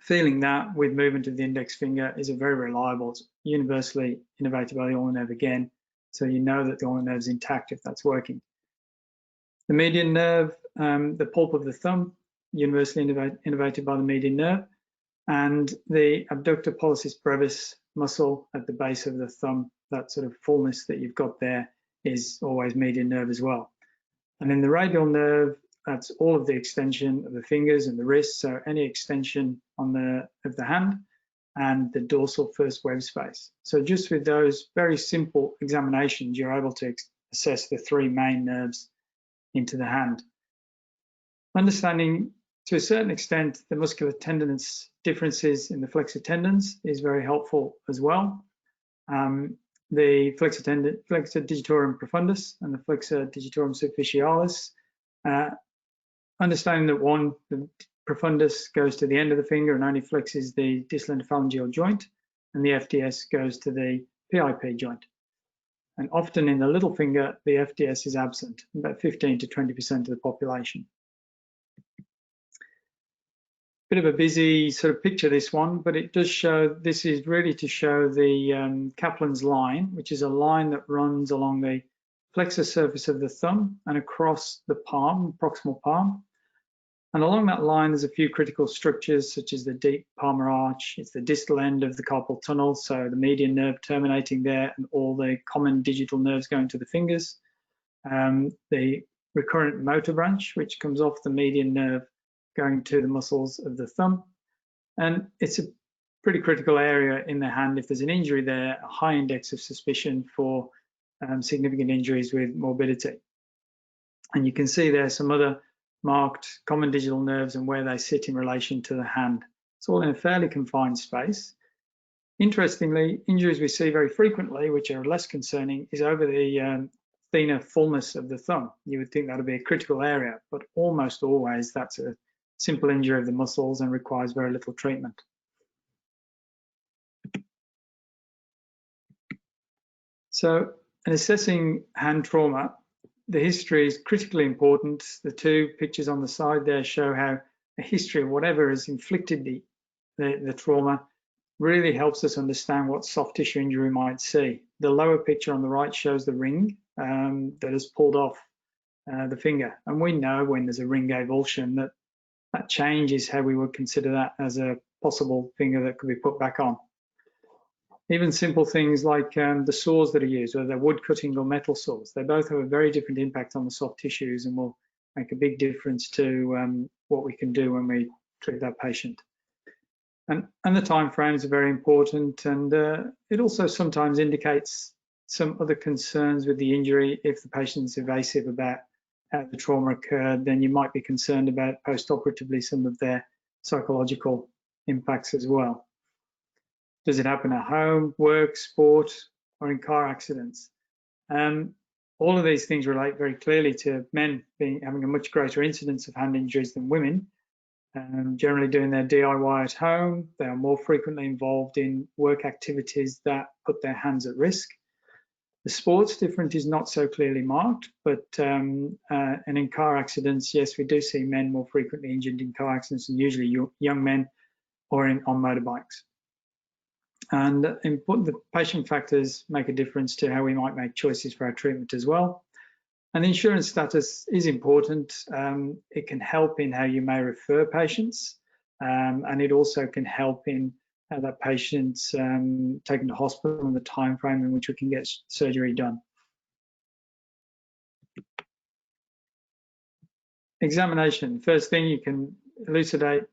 feeling that with movement of the index finger is a very reliable, it's universally innervated by the ulnar nerve again, so you know that the ulnar nerve is intact if that's working. The median nerve, the pulp of the thumb, universally innervated by the median nerve, and the abductor pollicis brevis muscle at the base of the thumb, that sort of fullness that you've got there is always median nerve as well. And in the radial nerve, that's all of the extension of the fingers and the wrists, so any extension of the hand, and the dorsal first web space. So just with those very simple examinations, you're able to assess the three main nerves into the hand. Understanding to a certain extent the muscular tendinous differences in the flexor tendons is very helpful as well. The flexor digitorum profundus and the flexor digitorum superficialis. Understanding that the profundus goes to the end of the finger and only flexes the distal interphalangeal joint, and the FDS goes to the PIP joint. And often in the little finger, the FDS is absent, about 15 to 20% of the population. Bit of a busy sort of picture, this one, but it does show, this is really to show the Kaplan's line, which is a line that runs along the flexor surface of the thumb and across the palm, proximal palm. And along that line, there's a few critical structures, such as the deep palmar arch. It's the distal end of the carpal tunnel, so the median nerve terminating there, and all the common digital nerves going to the fingers. The recurrent motor branch, which comes off the median nerve, going to the muscles of the thumb. And it's a pretty critical area in the hand. If there's an injury there, a high index of suspicion for significant injuries with morbidity. And you can see there some other marked common digital nerves and where they sit in relation to the hand. It's all in a fairly confined space. Interestingly, injuries we see very frequently, which are less concerning, is over the thenar fullness of the thumb. You would think that would be a critical area, but almost always that's a simple injury of the muscles and requires very little treatment. So in assessing hand trauma, the history is critically important. The two pictures on the side there show how a history of whatever has inflicted the trauma really helps us understand what soft tissue injury we might see. The lower picture on the right shows the ring that has pulled off the finger. And we know when there's a ring avulsion that changes how we would consider that as a possible finger that could be put back on. Even simple things like the saws that are used, whether they're wood cutting or metal saws, they both have a very different impact on the soft tissues and will make a big difference to what we can do when we treat that patient. And the time frames are very important, and it also sometimes indicates some other concerns with the injury. If the patient's evasive about how the trauma occurred, then you might be concerned about post-operatively some of their psychological impacts as well. Does it happen at home, work, sport, or in car accidents? All of these things relate very clearly to men having a much greater incidence of hand injuries than women. Generally doing their DIY at home, they are more frequently involved in work activities that put their hands at risk. The sports difference is not so clearly marked, but and in car accidents, yes, we do see men more frequently injured in car accidents, and usually young men or on motorbikes. And the patient factors make a difference to how we might make choices for our treatment as well. And insurance status is important. It can help in how you may refer patients, and it also can help in how that patient's taken to hospital and the time frame in which we can get surgery done. Examination. First thing, you can elucidate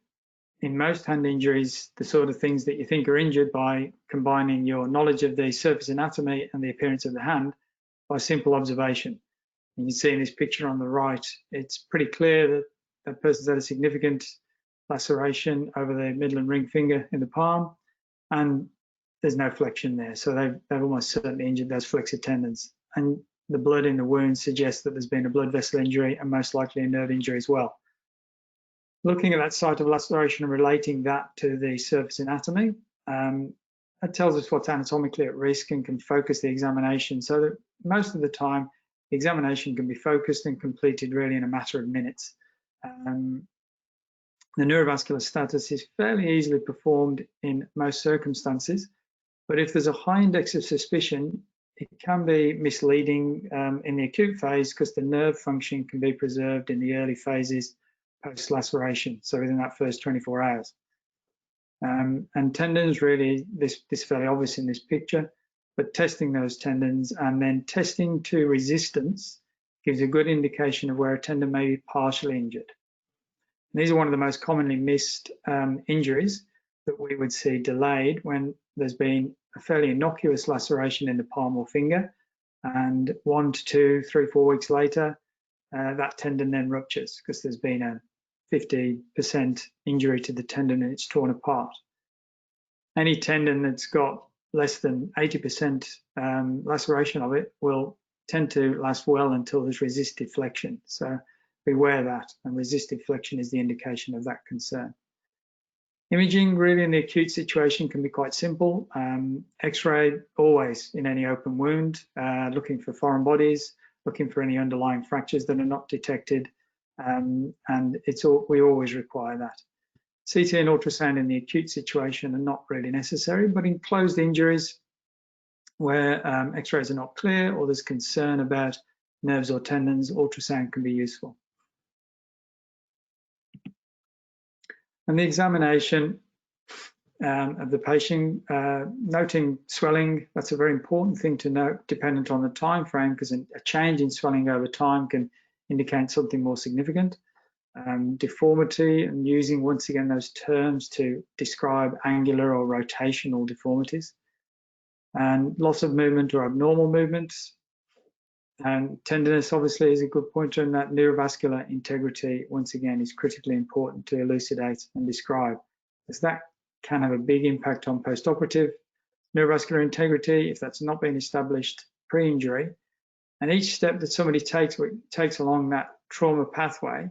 in most hand injuries the sort of things that you think are injured by combining your knowledge of the surface anatomy and the appearance of the hand by simple observation. You can see in this picture on the right, it's pretty clear that that person's had a significant laceration over the middle and ring finger in the palm, and there's no flexion there. So they've almost certainly injured those flexor tendons. And the blood in the wound suggests that there's been a blood vessel injury and most likely a nerve injury as well. Looking at that site of laceration and relating that to the surface anatomy, that tells us what's anatomically at risk and can focus the examination, so that most of the time the examination can be focused and completed really in a matter of minutes. The neurovascular status is fairly easily performed in most circumstances, but if there's a high index of suspicion, it can be misleading in the acute phase because the nerve function can be preserved in the early phases post-laceration, so within that first 24 hours. And tendons, really, this is fairly obvious in this picture, but testing those tendons and then testing to resistance gives a good indication of where a tendon may be partially injured. And these are one of the most commonly missed injuries that we would see delayed when there's been a fairly innocuous laceration in the palm or finger, and 1 to 2, 3, 4 weeks later, that tendon then ruptures because there's been a 50% injury to the tendon and it's torn apart. Any tendon that's got less than 80% laceration of it will tend to last well until there's resistive flexion. So beware that, and resistive flexion is the indication of that concern. Imaging really in the acute situation can be quite simple. X-ray always in any open wound, looking for foreign bodies, looking for any underlying fractures that are not detected, and we always require that. CT and ultrasound in the acute situation are not really necessary, but in closed injuries where X-rays are not clear or there's concern about nerves or tendons, ultrasound can be useful. And the examination of the patient, noting swelling, that's a very important thing to note, dependent on the time frame, because a change in swelling over time can indicate something more significant. Deformity, and using once again those terms to describe angular or rotational deformities, and loss of movement or abnormal movements. And tenderness obviously is a good pointer, and that neurovascular integrity once again is critically important to elucidate and describe, as that can have a big impact on post-operative neurovascular integrity if that's not been established pre-injury. And each step that somebody takes along that trauma pathway,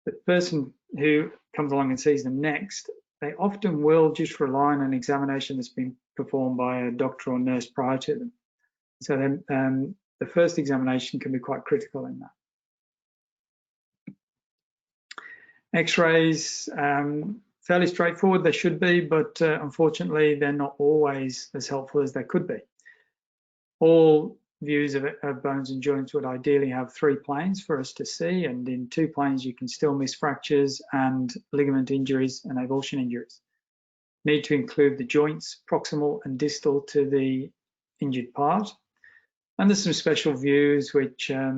the person who comes along and sees them next, they often will just rely on an examination that's been performed by a doctor or nurse prior to them. So then the first examination can be quite critical in that. X-rays, fairly straightforward, they should be, but unfortunately they're not always as helpful as they could be. All views of bones and joints would ideally have 3 planes for us to see, and in 2 planes you can still miss fractures and ligament injuries and avulsion injuries. Need to include the joints, proximal and distal to the injured part. And there's some special views which are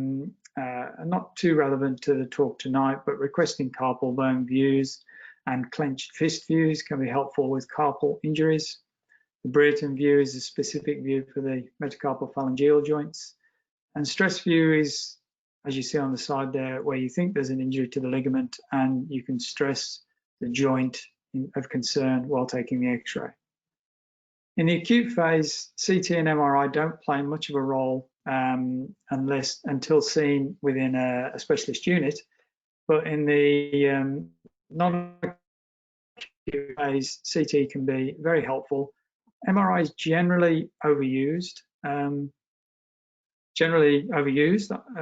not too relevant to the talk tonight, but requesting carpal bone views and clenched fist views can be helpful with carpal injuries. The Brereton view is a specific view for the metacarpal phalangeal joints. And stress view is, as you see on the side there, where you think there's an injury to the ligament and you can stress the joint of concern while taking the X-ray. In the acute phase, CT and MRI don't play much of a role until seen within a specialist unit. But in the non-acute phase, CT can be very helpful. MRI is generally overused.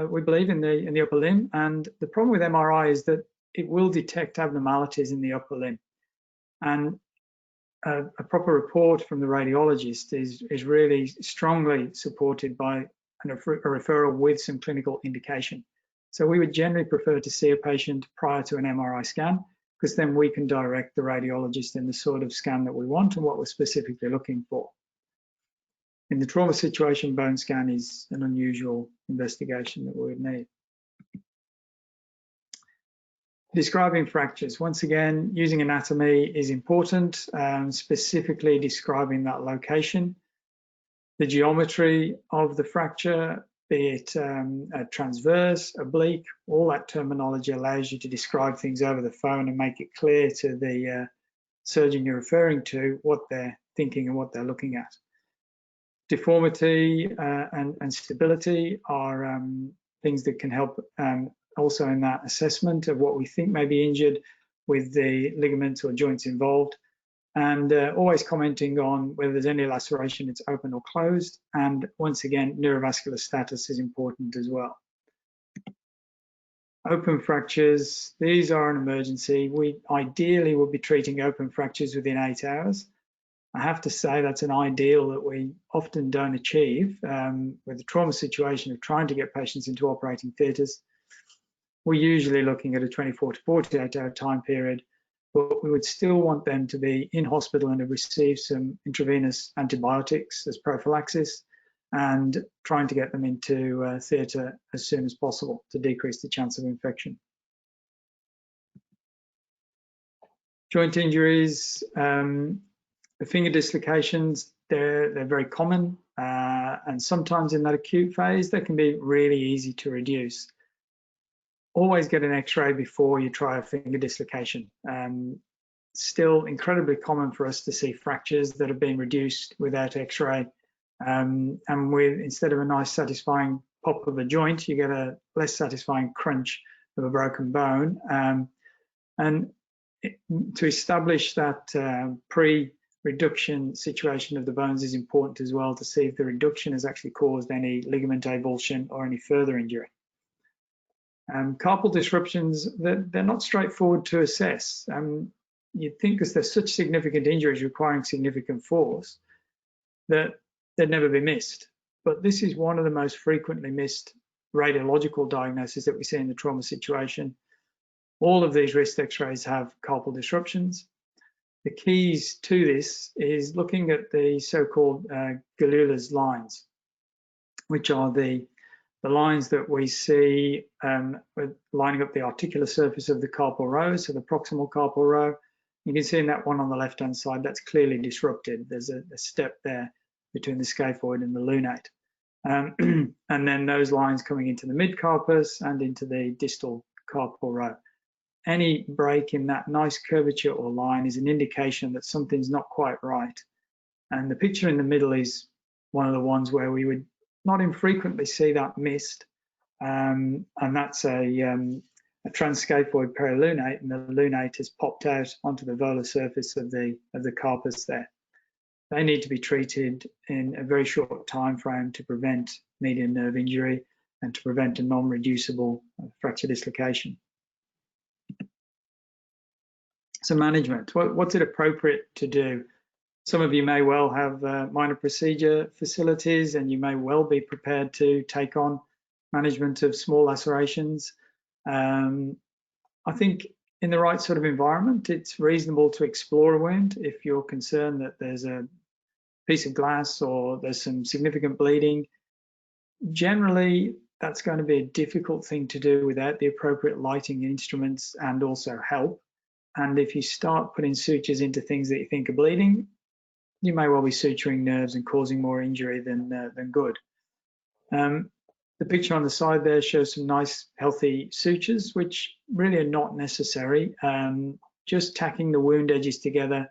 We believe, in the upper limb. And the problem with MRI is that it will detect abnormalities in the upper limb. And a proper report from the radiologist is really strongly supported by a referral with some clinical indication. So we would generally prefer to see a patient prior to an MRI scan, because then we can direct the radiologist in the sort of scan that we want and what we're specifically looking for. In the trauma situation, bone scan is an unusual investigation that we would need. Describing fractures. Once again, using anatomy is important, specifically describing that location. The geometry of the fracture, be it a transverse, oblique, all that terminology allows you to describe things over the phone and make it clear to the surgeon you're referring to what they're thinking and what they're looking at. Deformity and stability are things that can help also in that assessment of what we think may be injured with the ligaments or joints involved, and always commenting on whether there's any laceration, it's open or closed. And once again, neurovascular status is important as well. Open fractures, these are an emergency. We ideally would be treating open fractures within 8 hours. I have to say that's an ideal that we often don't achieve with the trauma situation of trying to get patients into operating theatres. We're usually looking at a 24 to 48 hour time period, but we would still want them to be in hospital and have received some intravenous antibiotics as prophylaxis, and trying to get them into theatre as soon as possible to decrease the chance of infection. Joint injuries, the finger dislocations, they're very common, and sometimes in that acute phase, they can be really easy to reduce. Always get an X-ray before you try a finger dislocation. Still incredibly common for us to see fractures that have been reduced without X-ray, and with, instead of a nice satisfying pop of a joint, you get a less satisfying crunch of a broken bone. And to establish that pre-reduction situation of the bones is important as well, to see if the reduction has actually caused any ligament avulsion or any further injury. Carpal disruptions, they're not straightforward to assess. You'd think because there's such significant injuries requiring significant force that they'd never be missed. But this is one of the most frequently missed radiological diagnoses that we see in the trauma situation. All of these wrist X-rays have carpal disruptions. The keys to this is looking at the so-called Galula's lines, which are the lines that we see lining up the articular surface of the carpal row, so the proximal carpal row. You can see in that one on the left-hand side, that's clearly disrupted. There's a step there between the scaphoid and the lunate. And then those lines coming into the mid-carpus and into the distal carpal row. Any break in that nice curvature or line is an indication that something's not quite right. And the picture in the middle is one of the ones where we would not infrequently see that missed, and that's a transscaphoid perilunate, and the lunate has popped out onto the volar surface of the carpus there. They need to be treated in a very short time frame to prevent median nerve injury and to prevent a non-reducible fracture dislocation. So management, what's it appropriate to do? Some of you may well have minor procedure facilities, and you may well be prepared to take on management of small lacerations. I think in the right sort of environment, it's reasonable to explore a wound if you're concerned that there's a piece of glass or there's some significant bleeding. Generally, that's going to be a difficult thing to do without the appropriate lighting instruments and also help. And if you start putting sutures into things that you think are bleeding, you may well be suturing nerves and causing more injury than good. The picture on the side there shows some nice healthy sutures, which really are not necessary. Just tacking the wound edges together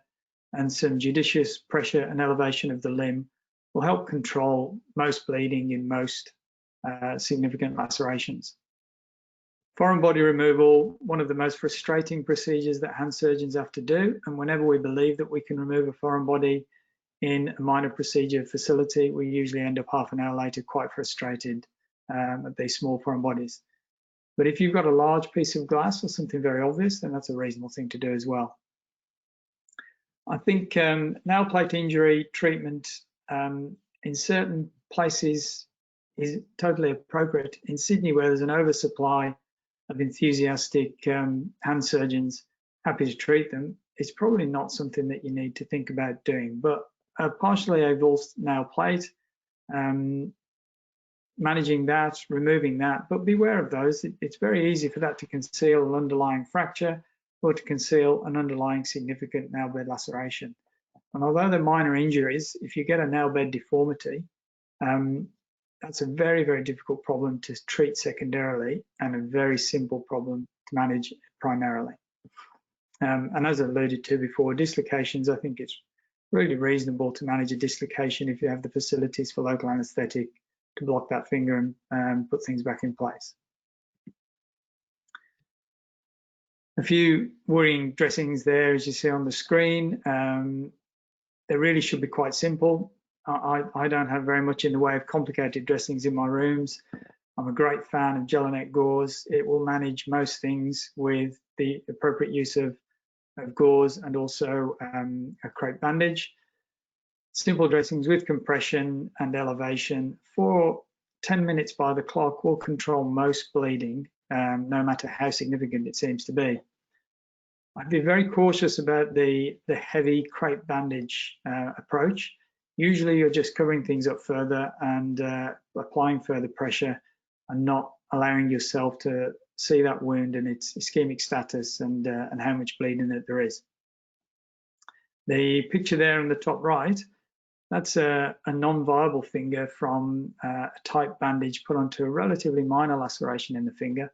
and some judicious pressure and elevation of the limb will help control most bleeding in most significant lacerations. Foreign body removal, one of the most frustrating procedures that hand surgeons have to do. And whenever we believe that we can remove a foreign body in a minor procedure facility, we usually end up half an hour later quite frustrated at these small foreign bodies. But if you've got a large piece of glass or something very obvious, then that's a reasonable thing to do as well. I think nail plate injury treatment in certain places is totally appropriate. In Sydney, where there's an oversupply of enthusiastic hand surgeons happy to treat them, it's probably not something that you need to think about doing. But a partially avulsed nail plate, managing that, removing that, but beware of those. It's very easy for that to conceal an underlying fracture or to conceal an underlying significant nail bed laceration. And although they're minor injuries, if you get a nail bed deformity, that's a very, very difficult problem to treat secondarily and a very simple problem to manage primarily. And as I alluded to before, dislocations, I think it's really reasonable to manage a dislocation if you have the facilities for local anaesthetic to block that finger and put things back in place. A few worrying dressings there, as you see on the screen. They really should be quite simple. I don't have very much in the way of complicated dressings in my rooms. I'm a great fan of Gelonec gauze. It will manage most things with the appropriate use of gauze and also a crepe bandage. Simple dressings with compression and elevation for 10 minutes by the clock will control most bleeding, no matter how significant it seems to be. I'd be very cautious about the heavy crepe bandage approach. Usually you're just covering things up further and applying further pressure and not allowing yourself to see that wound and its ischemic status and how much bleeding that there is. The picture there on the top right, that's a non-viable finger from a tight bandage put onto a relatively minor laceration in the finger.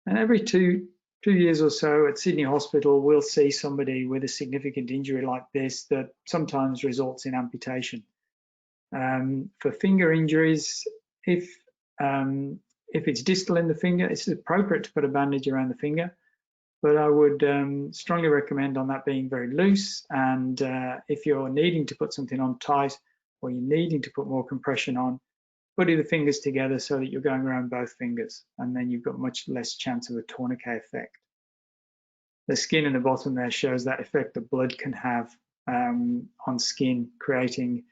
And every two years or so at Sydney Hospital, we'll see somebody with a significant injury like this that sometimes results in amputation. For finger injuries, if it's distal in the finger, it's appropriate to put a bandage around the finger, but I would strongly recommend on that being very loose. And if you're needing to put something on tight or you're needing to put more compression on, putting the fingers together so that you're going around both fingers, and then you've got much less chance of a tourniquet effect. The skin in the bottom there shows that effect that blood can have on skin, creating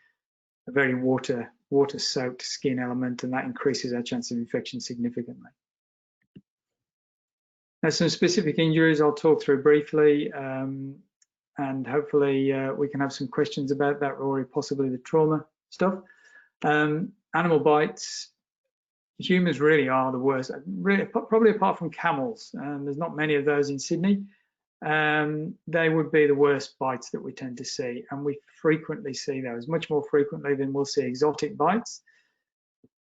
a very water-soaked skin element, and that increases our chance of infection significantly. Now, some specific injuries I'll talk through briefly, and hopefully we can have some questions about that, or possibly the trauma stuff. Animal bites, humans really are the worst, really, probably apart from camels, and there's not many of those in Sydney. They would be the worst bites that we tend to see, and we frequently see those, much more frequently than we'll see exotic bites.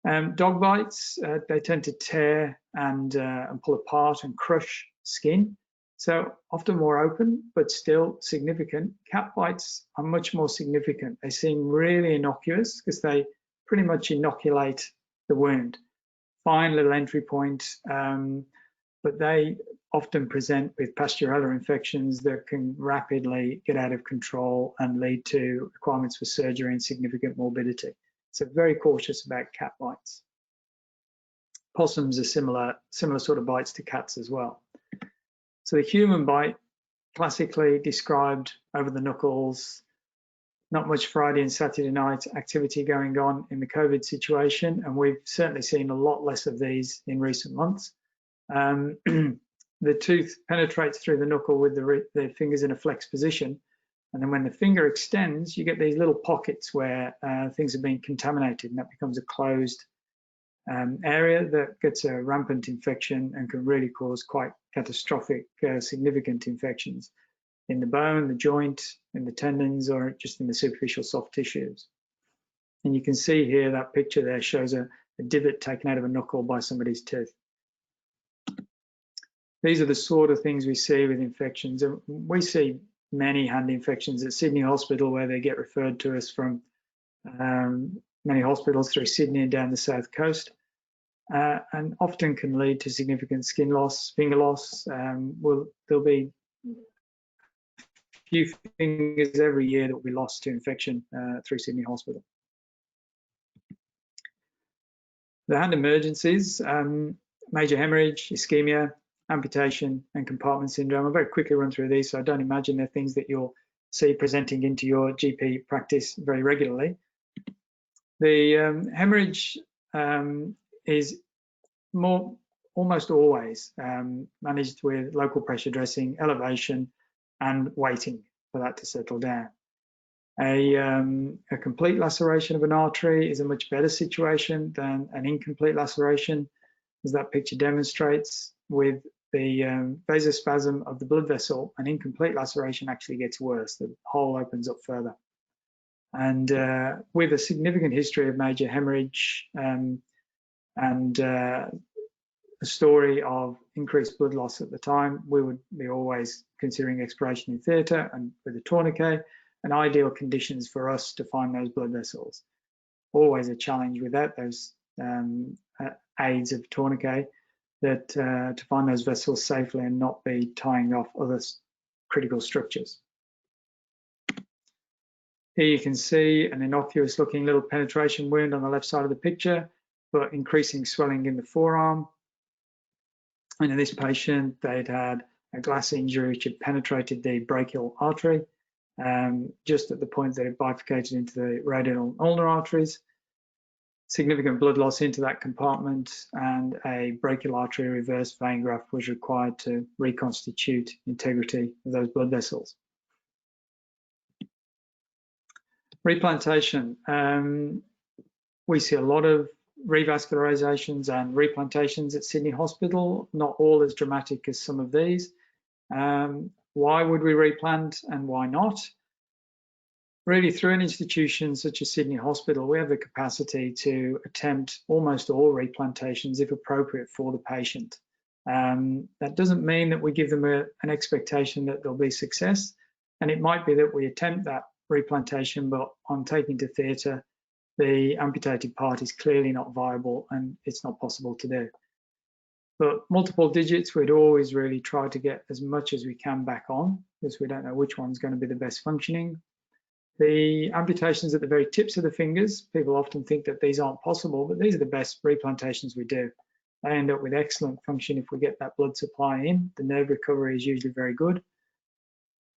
Dog bites, they tend to tear and pull apart and crush skin, so often more open, but still significant. Cat bites are much more significant. They seem really innocuous because they pretty much inoculate the wound. Fine little entry point, but they often present with Pasteurella infections that can rapidly get out of control and lead to requirements for surgery and significant morbidity. So very cautious about cat bites. Possums are similar sort of bites to cats as well. So the human bite, classically described over the knuckles, not much Friday and Saturday night activity going on in the COVID situation, and we've certainly seen a lot less of these in recent months. The tooth penetrates through the knuckle with the fingers in a flex position, and then when the finger extends, you get these little pockets where things are being contaminated, and that becomes a closed area that gets a rampant infection and can really cause quite catastrophic, significant infections in the bone, the joint, in the tendons, or just in the superficial soft tissues. And you can see here that picture there shows a divot taken out of a knuckle by somebody's tooth. These are the sort of things we see with infections. And we see many hand infections at Sydney Hospital where they get referred to us from many hospitals through Sydney and down the south coast, and often can lead to significant skin loss, finger loss. There'll be few fingers every year that will be lost to infection through Sydney Hospital. The hand emergencies, major hemorrhage, ischemia, amputation, and compartment syndrome. I'll very quickly run through these, so I don't imagine they're things that you'll see presenting into your GP practice very regularly. The hemorrhage is almost always managed with local pressure dressing, elevation, and waiting for that to settle down. A complete laceration of an artery is a much better situation than an incomplete laceration, as that picture demonstrates. With the vasospasm of the blood vessel, an incomplete laceration actually gets worse. The hole opens up further. And with a significant history of major hemorrhage and a story of increased blood loss at the time, we would be always considering exploration in theatre and with a tourniquet. and ideal conditions for us to find those blood vessels. Always a challenge without those aids of tourniquet, that to find those vessels safely and not be tying off other critical structures. Here you can see an innocuous looking little penetration wound on the left side of the picture, but increasing swelling in the forearm. And in this patient, they'd had a glass injury which had penetrated the brachial artery, just at the point that it bifurcated into the radial and ulnar arteries. Significant blood loss into that compartment, and a brachial artery reverse vein graft was required to reconstitute integrity of those blood vessels. Replantation. We see a lot of revascularizations and replantations at Sydney Hospital, not all as dramatic as some of these. Why would we replant and why not? Really, through an institution such as Sydney Hospital, we have the capacity to attempt almost all replantations if appropriate for the patient. That doesn't mean that we give them an expectation that there'll be success, and it might be that we attempt that replantation, but on taking to theatre, the amputated part is clearly not viable and it's not possible to do. But multiple digits, we'd always really try to get as much as we can back on, because we don't know which one's going to be the best functioning. The amputations at the very tips of the fingers, people often think that these aren't possible, but these are the best replantations we do. They end up with excellent function if we get that blood supply in. The nerve recovery is usually very good.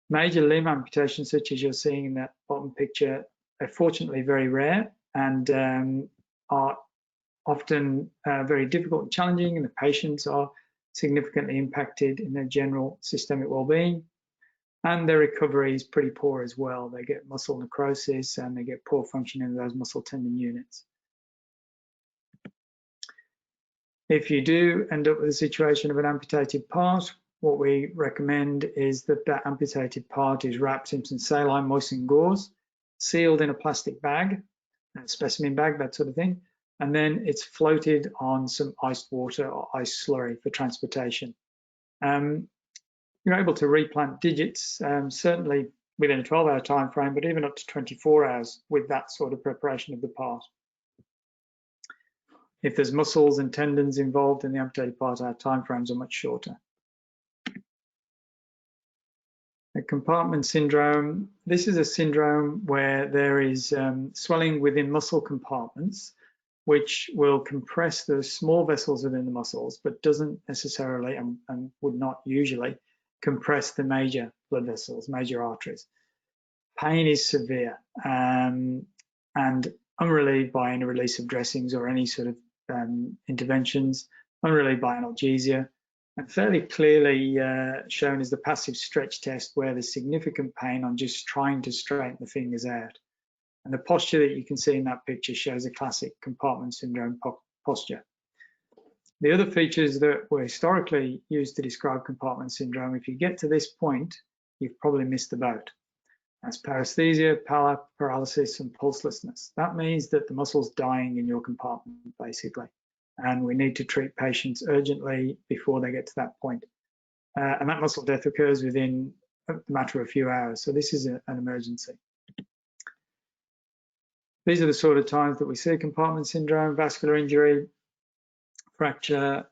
Major limb amputations, such as you're seeing in that bottom picture, are fortunately very rare and are often very difficult and challenging, and the patients are significantly impacted in their general systemic well-being. And their recovery is pretty poor as well. They get muscle necrosis and they get poor function in those muscle tendon units. If you do end up with a situation of an amputated part, what we recommend is that that amputated part is wrapped in some saline moistened gauze, sealed in a plastic bag, a specimen bag, that sort of thing, and then it's floated on some iced water or ice slurry for transportation. You're able to replant digits, certainly within a 12-hour time frame, but even up to 24 hours with that sort of preparation of the part. If there's muscles and tendons involved in the amputated part, our time frames are much shorter. A compartment syndrome. This is a syndrome where there is swelling within muscle compartments, which will compress the small vessels within the muscles, but doesn't necessarily and would not usually compress the major blood vessels, major arteries. Pain is severe and unrelieved by any release of dressings or any sort of interventions, unrelieved by analgesia, and fairly clearly shown as the passive stretch test, where there's significant pain on just trying to straighten the fingers out. And the posture that you can see in that picture shows a classic compartment syndrome posture. The other features that were historically used to describe compartment syndrome, if you get to this point, you've probably missed the boat. That's paresthesia, pallor, paralysis, and pulselessness. That means that the muscle's dying in your compartment, basically. And we need to treat patients urgently before they get to that point. And that muscle death occurs within a matter of a few hours. So this is an emergency. These are the sort of times that we see compartment syndrome: vascular injury, fracture,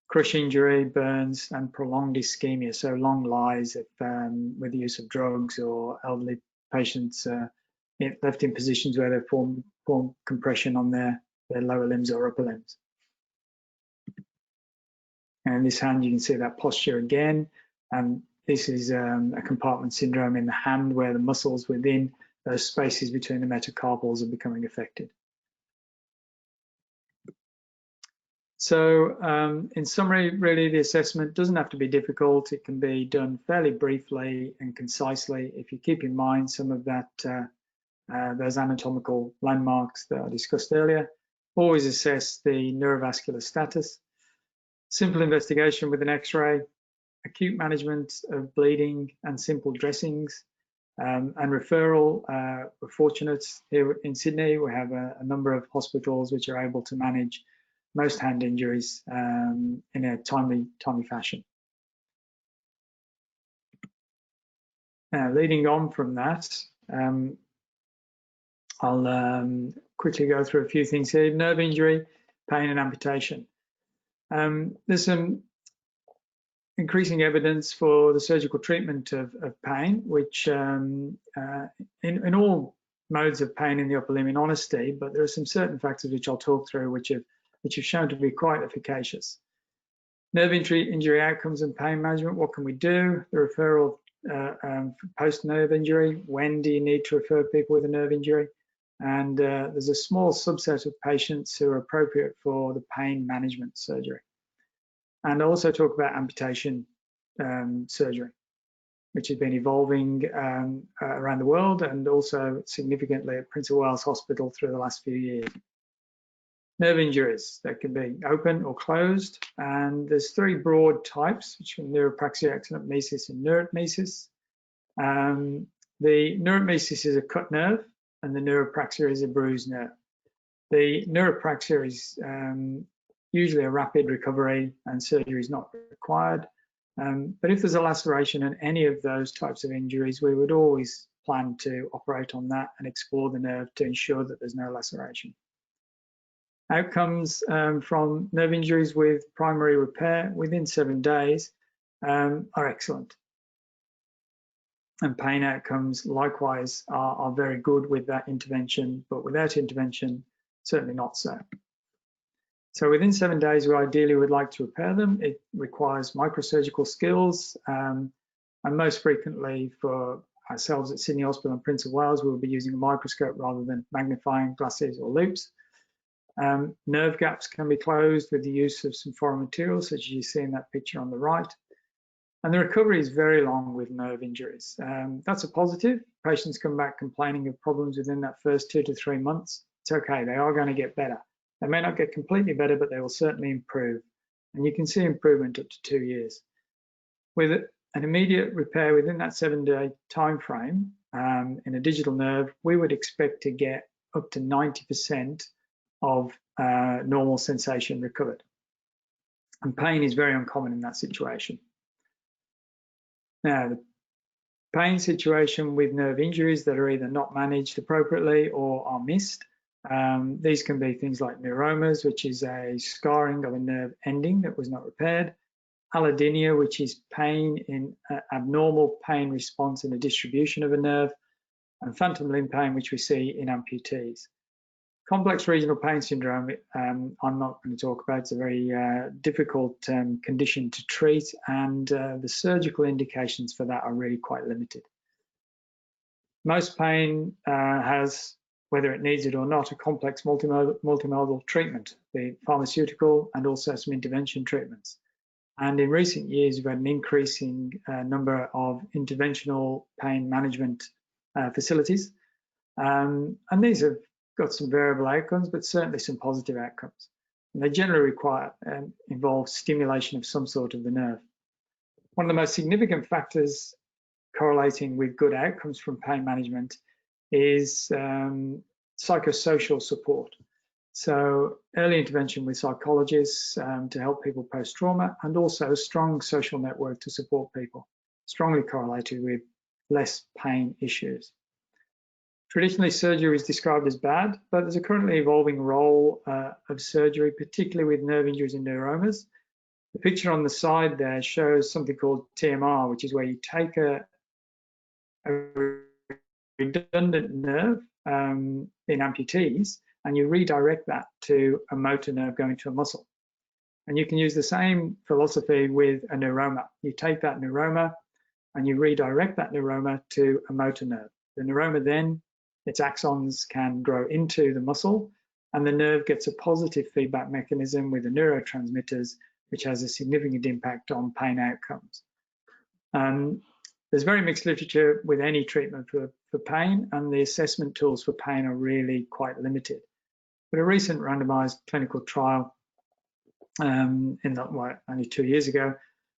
crush injury, burns, and prolonged ischemia, so long lies with the use of drugs, or elderly patients left in positions where they form compression on their lower limbs or upper limbs. And in this hand, you can see that posture again. And this is a compartment syndrome in the hand, where the muscles within those spaces between the metacarpals are becoming affected. So in summary, really, the assessment doesn't have to be difficult. It can be done fairly briefly and concisely if you keep in mind some of that those anatomical landmarks that I discussed earlier. Always assess the neurovascular status. Simple investigation with an X-ray, acute management of bleeding and simple dressings, and referral. We're fortunate here in Sydney. We have a number of hospitals which are able to manage most hand injuries in a timely fashion. Now, leading on from that, I'll quickly go through a few things here. Nerve injury, pain and amputation. There's some increasing evidence for the surgical treatment of pain, which in all modes of pain in the upper limb in honesty, but there are some certain factors which I'll talk through which have shown to be quite efficacious. Nerve injury outcomes and pain management, what can we do? The referral post-nerve injury, when do you need to refer people with a nerve injury? And there's a small subset of patients who are appropriate for the pain management surgery. And also talk about amputation surgery, which has been evolving around the world and also significantly at Prince of Wales Hospital through the last few years. Nerve injuries that can be open or closed, and there's three broad types, which are neuropraxia, actinomesis, and neuromesis. The neuromesis is a cut nerve, and the neuropraxia is a bruised nerve. The neuropraxia is usually a rapid recovery, and surgery is not required. But if there's a laceration in any of those types of injuries, we would always plan to operate on that and explore the nerve to ensure that there's no laceration. Outcomes from nerve injuries with primary repair within 7 days are excellent. And pain outcomes likewise are very good with that intervention, but without intervention, certainly not so. So within 7 days, we ideally would like to repair them. It requires microsurgical skills, and most frequently for ourselves at Sydney Hospital and Prince of Wales, we'll be using a microscope rather than magnifying glasses or loupes. Nerve gaps can be closed with the use of some foreign materials, such as you see in that picture on the right. And the recovery is very long with nerve injuries. That's a positive. Patients come back complaining of problems within that first 2 to 3 months. It's okay, they are going to get better. They may not get completely better, but they will certainly improve. And you can see improvement up to 2 years. With an immediate repair within that 7-day time frame in a digital nerve, we would expect to get up to 90% of normal sensation recovered. And pain is very uncommon in that situation. Now, the pain situation with nerve injuries that are either not managed appropriately or are missed, these can be things like neuromas, which is a scarring of a nerve ending that was not repaired, allodynia, which is pain in abnormal pain response in the distribution of a nerve, and phantom limb pain, which we see in amputees. Complex regional pain syndrome, I'm not going to talk about. It's a very difficult condition to treat, and the surgical indications for that are really quite limited. Most pain has, whether it needs it or not, a complex multimodal treatment, the pharmaceutical and also some intervention treatments. And in recent years, we've had an increasing number of interventional pain management facilities, and these have got some variable outcomes, but certainly some positive outcomes. And they generally involve stimulation of some sort of the nerve. One of the most significant factors correlating with good outcomes from pain management is psychosocial support. So early intervention with psychologists to help people post-trauma, and also a strong social network to support people, strongly correlated with less pain issues. Traditionally, surgery is described as bad, but there's a currently evolving role of surgery, particularly with nerve injuries and neuromas. The picture on the side there shows something called TMR, which is where you take a redundant nerve in amputees, and you redirect that to a motor nerve going to a muscle. And you can use the same philosophy with a neuroma. You take that neuroma and you redirect that neuroma to a motor nerve. The neuroma then, its axons can grow into the muscle, and the nerve gets a positive feedback mechanism with the neurotransmitters, which has a significant impact on pain outcomes. There's very mixed literature with any treatment for pain, and the assessment tools for pain are really quite limited. But a recent randomized clinical trial only 2 years ago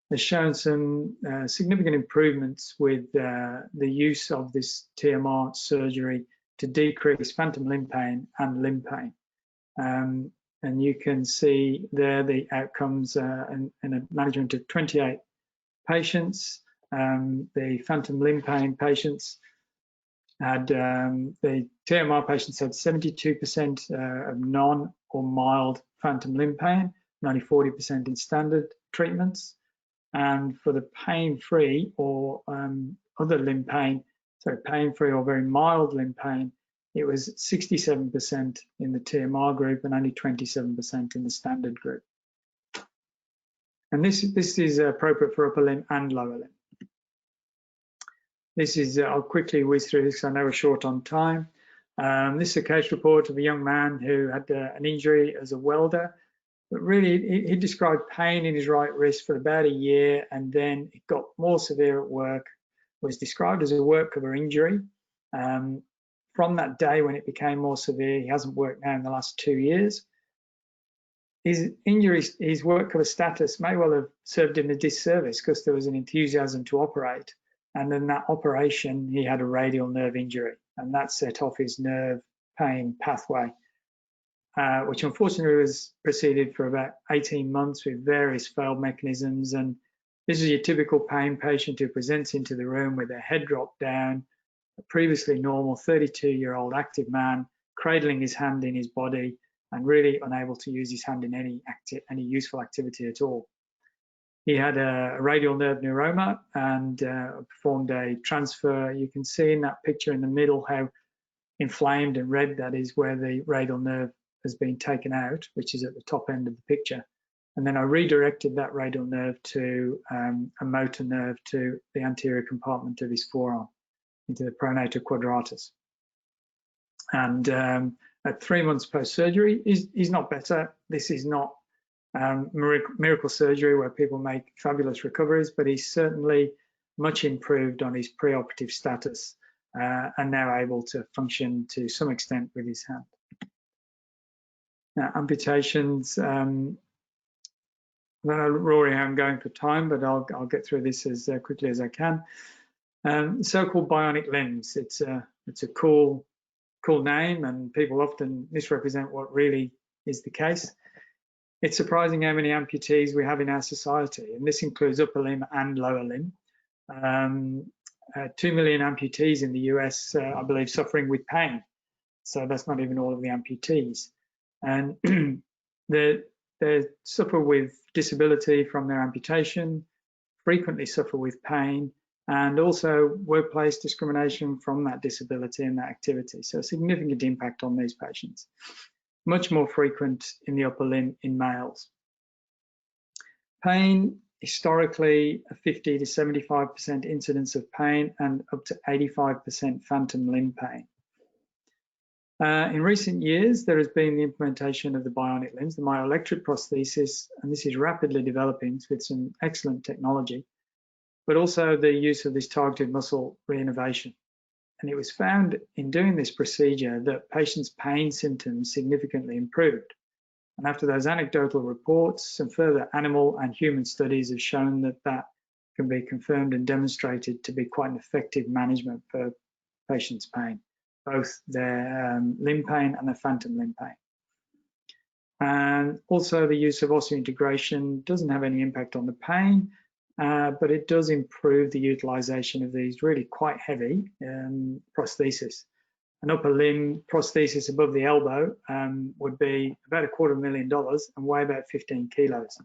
has shown some significant improvements with the use of this TMR surgery to decrease phantom limb pain and limb pain. And you can see there the outcomes in a management of 28 patients The phantom limb pain patients had, the TMR patients had 72% of non or mild phantom limb pain, only 40% in standard treatments. And for the pain-free or other limb pain, so pain-free or very mild limb pain, it was 67% in the TMR group and only 27% in the standard group. And this is appropriate for upper limb and lower limb. This is, I'll quickly whiz through this, I know we're short on time. This is a case report of a young man who had an injury as a welder, but really he described pain in his right wrist for about a year, and then it got more severe at work, was described as a work cover injury. From that day when it became more severe, he hasn't worked now in the last 2 years. His injury, his work cover status may well have served him a disservice because there was an enthusiasm to operate. And then that operation, he had a radial nerve injury, and that set off his nerve pain pathway, which unfortunately was preceded for about 18 months with various failed mechanisms. And this is your typical pain patient who presents into the room with their head dropped down, a previously normal 32-year-old active man, cradling his hand in his body and really unable to use his hand in any useful activity at all. He had a radial nerve neuroma and performed a transfer. You can see in that picture in the middle how inflamed and red that is, where the radial nerve has been taken out, which is at the top end of the picture. And then I redirected that radial nerve to a motor nerve to the anterior compartment of his forearm, into the pronator quadratus. And at 3 months post-surgery, he's not better. This is not miracle surgery where people make fabulous recoveries, but he's certainly much improved on his preoperative status and now able to function to some extent with his hand. Now, amputations, I don't know, Rory, I'm going for time, but I'll get through this as quickly as I can. So-called bionic limbs, it's a cool name, and people often misrepresent what really is the case. It's surprising how many amputees we have in our society, and this includes upper limb and lower limb. 2 million amputees in the US, I believe, suffering with pain. So that's not even all of the amputees. And they suffer with disability from their amputation, frequently suffer with pain, and also workplace discrimination from that disability and that activity. So a significant impact on these patients. Much more frequent in the upper limb in males. Pain, historically, a 50 to 75% incidence of pain and up to 85% phantom limb pain. In recent years, there has been the implementation of the bionic limbs, the myoelectric prosthesis, and this is rapidly developing with some excellent technology, but also the use of this targeted muscle reinnervation. And it was found in doing this procedure that patients' pain symptoms significantly improved. And after those anecdotal reports, some further animal and human studies have shown that that can be confirmed and demonstrated to be quite an effective management for patients' pain, both their limb pain and their phantom limb pain. And also the use of osseointegration doesn't have any impact on the pain, but it does improve the utilization of these really quite heavy prostheses. An upper limb prosthesis above the elbow would be about $250,000 and weigh about 15 kilos.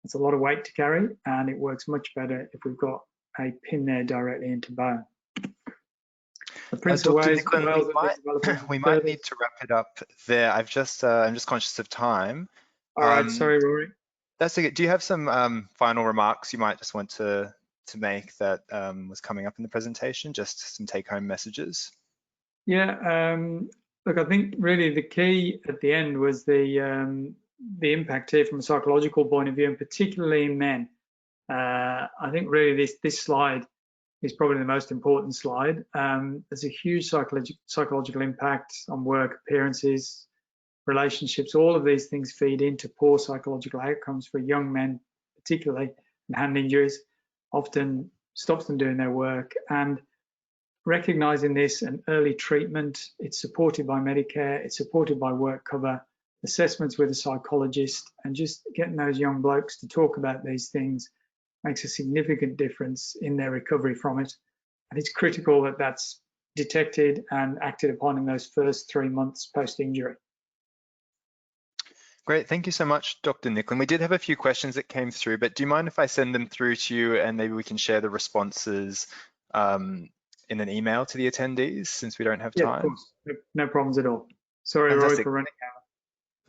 It's a lot of weight to carry, and it works much better if we've got a pin there directly into bone. The principal ways we might need to wrap it up there. I'm just conscious of time. All right, sorry, Rory. That's okay. Do you have some final remarks you might just want to make that was coming up in the presentation? Just some take-home messages. Yeah, look, I think really the key at the end was the impact here from a psychological point of view, and particularly in men. I think really this slide is probably the most important slide. There's a huge psychological impact on work, appearances, relationships. All of these things feed into poor psychological outcomes for young men, particularly, and hand injuries often stops them doing their work. And recognizing this and early treatment, it's supported by Medicare, it's supported by work cover, assessments with a psychologist, and just getting those young blokes to talk about these things makes a significant difference in their recovery from it. And it's critical that that's detected and acted upon in those first 3 months post-injury. Great, thank you so much, Dr. Nicklin. We did have a few questions that came through, but do you mind if I send them through to you and maybe we can share the responses in an email to the attendees since we don't have time? Yeah, of course, no problems at all. Sorry, Fantastic. Roy, for running out.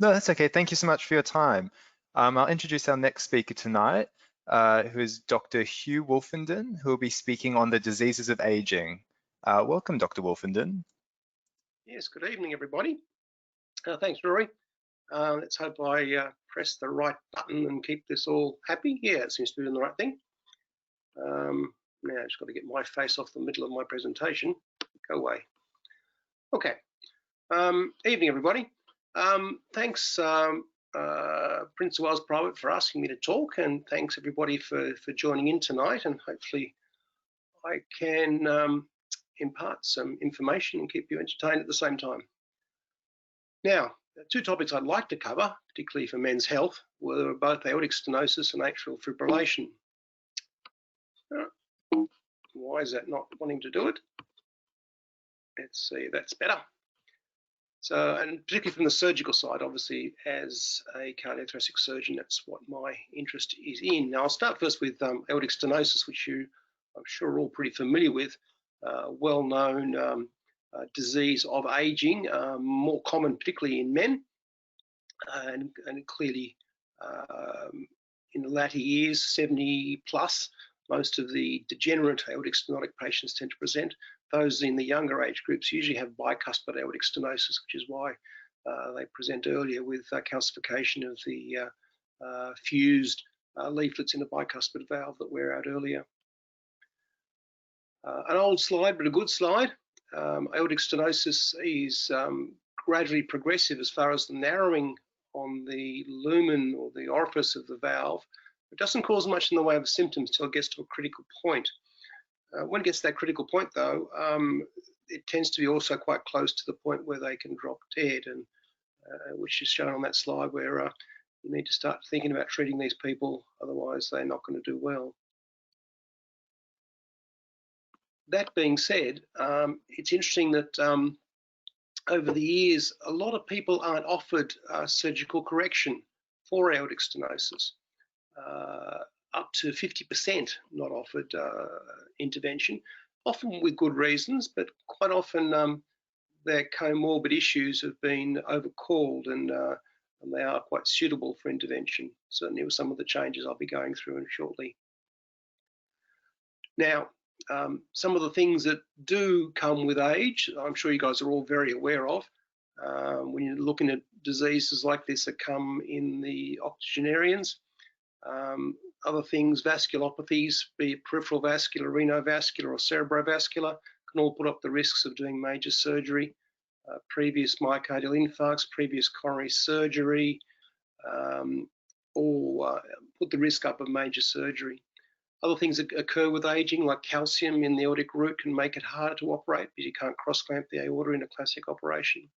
No, that's okay. Thank you so much for your time. I'll introduce our next speaker tonight, who is Dr. Hugh Wolfenden, who will be speaking on the diseases of aging. Welcome, Dr. Wolfenden. Yes, good evening, everybody. Thanks, Rory. Let's hope I press the right button and keep this all happy. Yeah, it seems to be doing the right thing. Now I've just got to get my face off the middle of my presentation. Go away. Okay. Evening, everybody. Thanks, Prince of Wales Private, for asking me to talk, and thanks everybody for joining in tonight. And hopefully, I can impart some information and keep you entertained at the same time. Now, the two topics I'd like to cover, particularly for men's health, were both aortic stenosis and atrial fibrillation. Why is that not wanting to do it? Let's see, that's better. So, and particularly from the surgical side, obviously, as a cardiothoracic surgeon, that's what my interest is in. Now, I'll start first with aortic stenosis, which I'm sure are all pretty familiar with, well-known disease of aging, more common particularly in men, and clearly in the latter years, 70 plus, most of the degenerate aortic stenotic patients tend to present. Those in the younger age groups usually have bicuspid aortic stenosis, which is why they present earlier with calcification of the fused leaflets in the bicuspid valve that wear out earlier. An old slide, but a good slide. Aortic stenosis is gradually progressive as far as the narrowing on the lumen or the orifice of the valve. It doesn't cause much in the way of symptoms till it gets to a critical point. When it gets to that critical point, though, it tends to be also quite close to the point where they can drop dead, and which is shown on that slide, where you need to start thinking about treating these people, otherwise they're not going to do well. That being said, it's interesting that over the years, a lot of people aren't offered surgical correction for aortic stenosis. Up to 50% not offered intervention, often with good reasons, but quite often their comorbid issues have been overcalled, and they are quite suitable for intervention, certainly with some of the changes I'll be going through shortly. Now, some of the things that do come with age, I'm sure you guys are all very aware of. When you're looking at diseases like this that come in the octogenarians, other things, vasculopathies, be it peripheral vascular, renovascular, or cerebrovascular, can all put up the risks of doing major surgery. Previous myocardial infarcts, previous coronary surgery, all put the risk up of major surgery. Other things that occur with aging, like calcium in the aortic root, can make it harder to operate because you can't cross-clamp the aorta in a classic operation.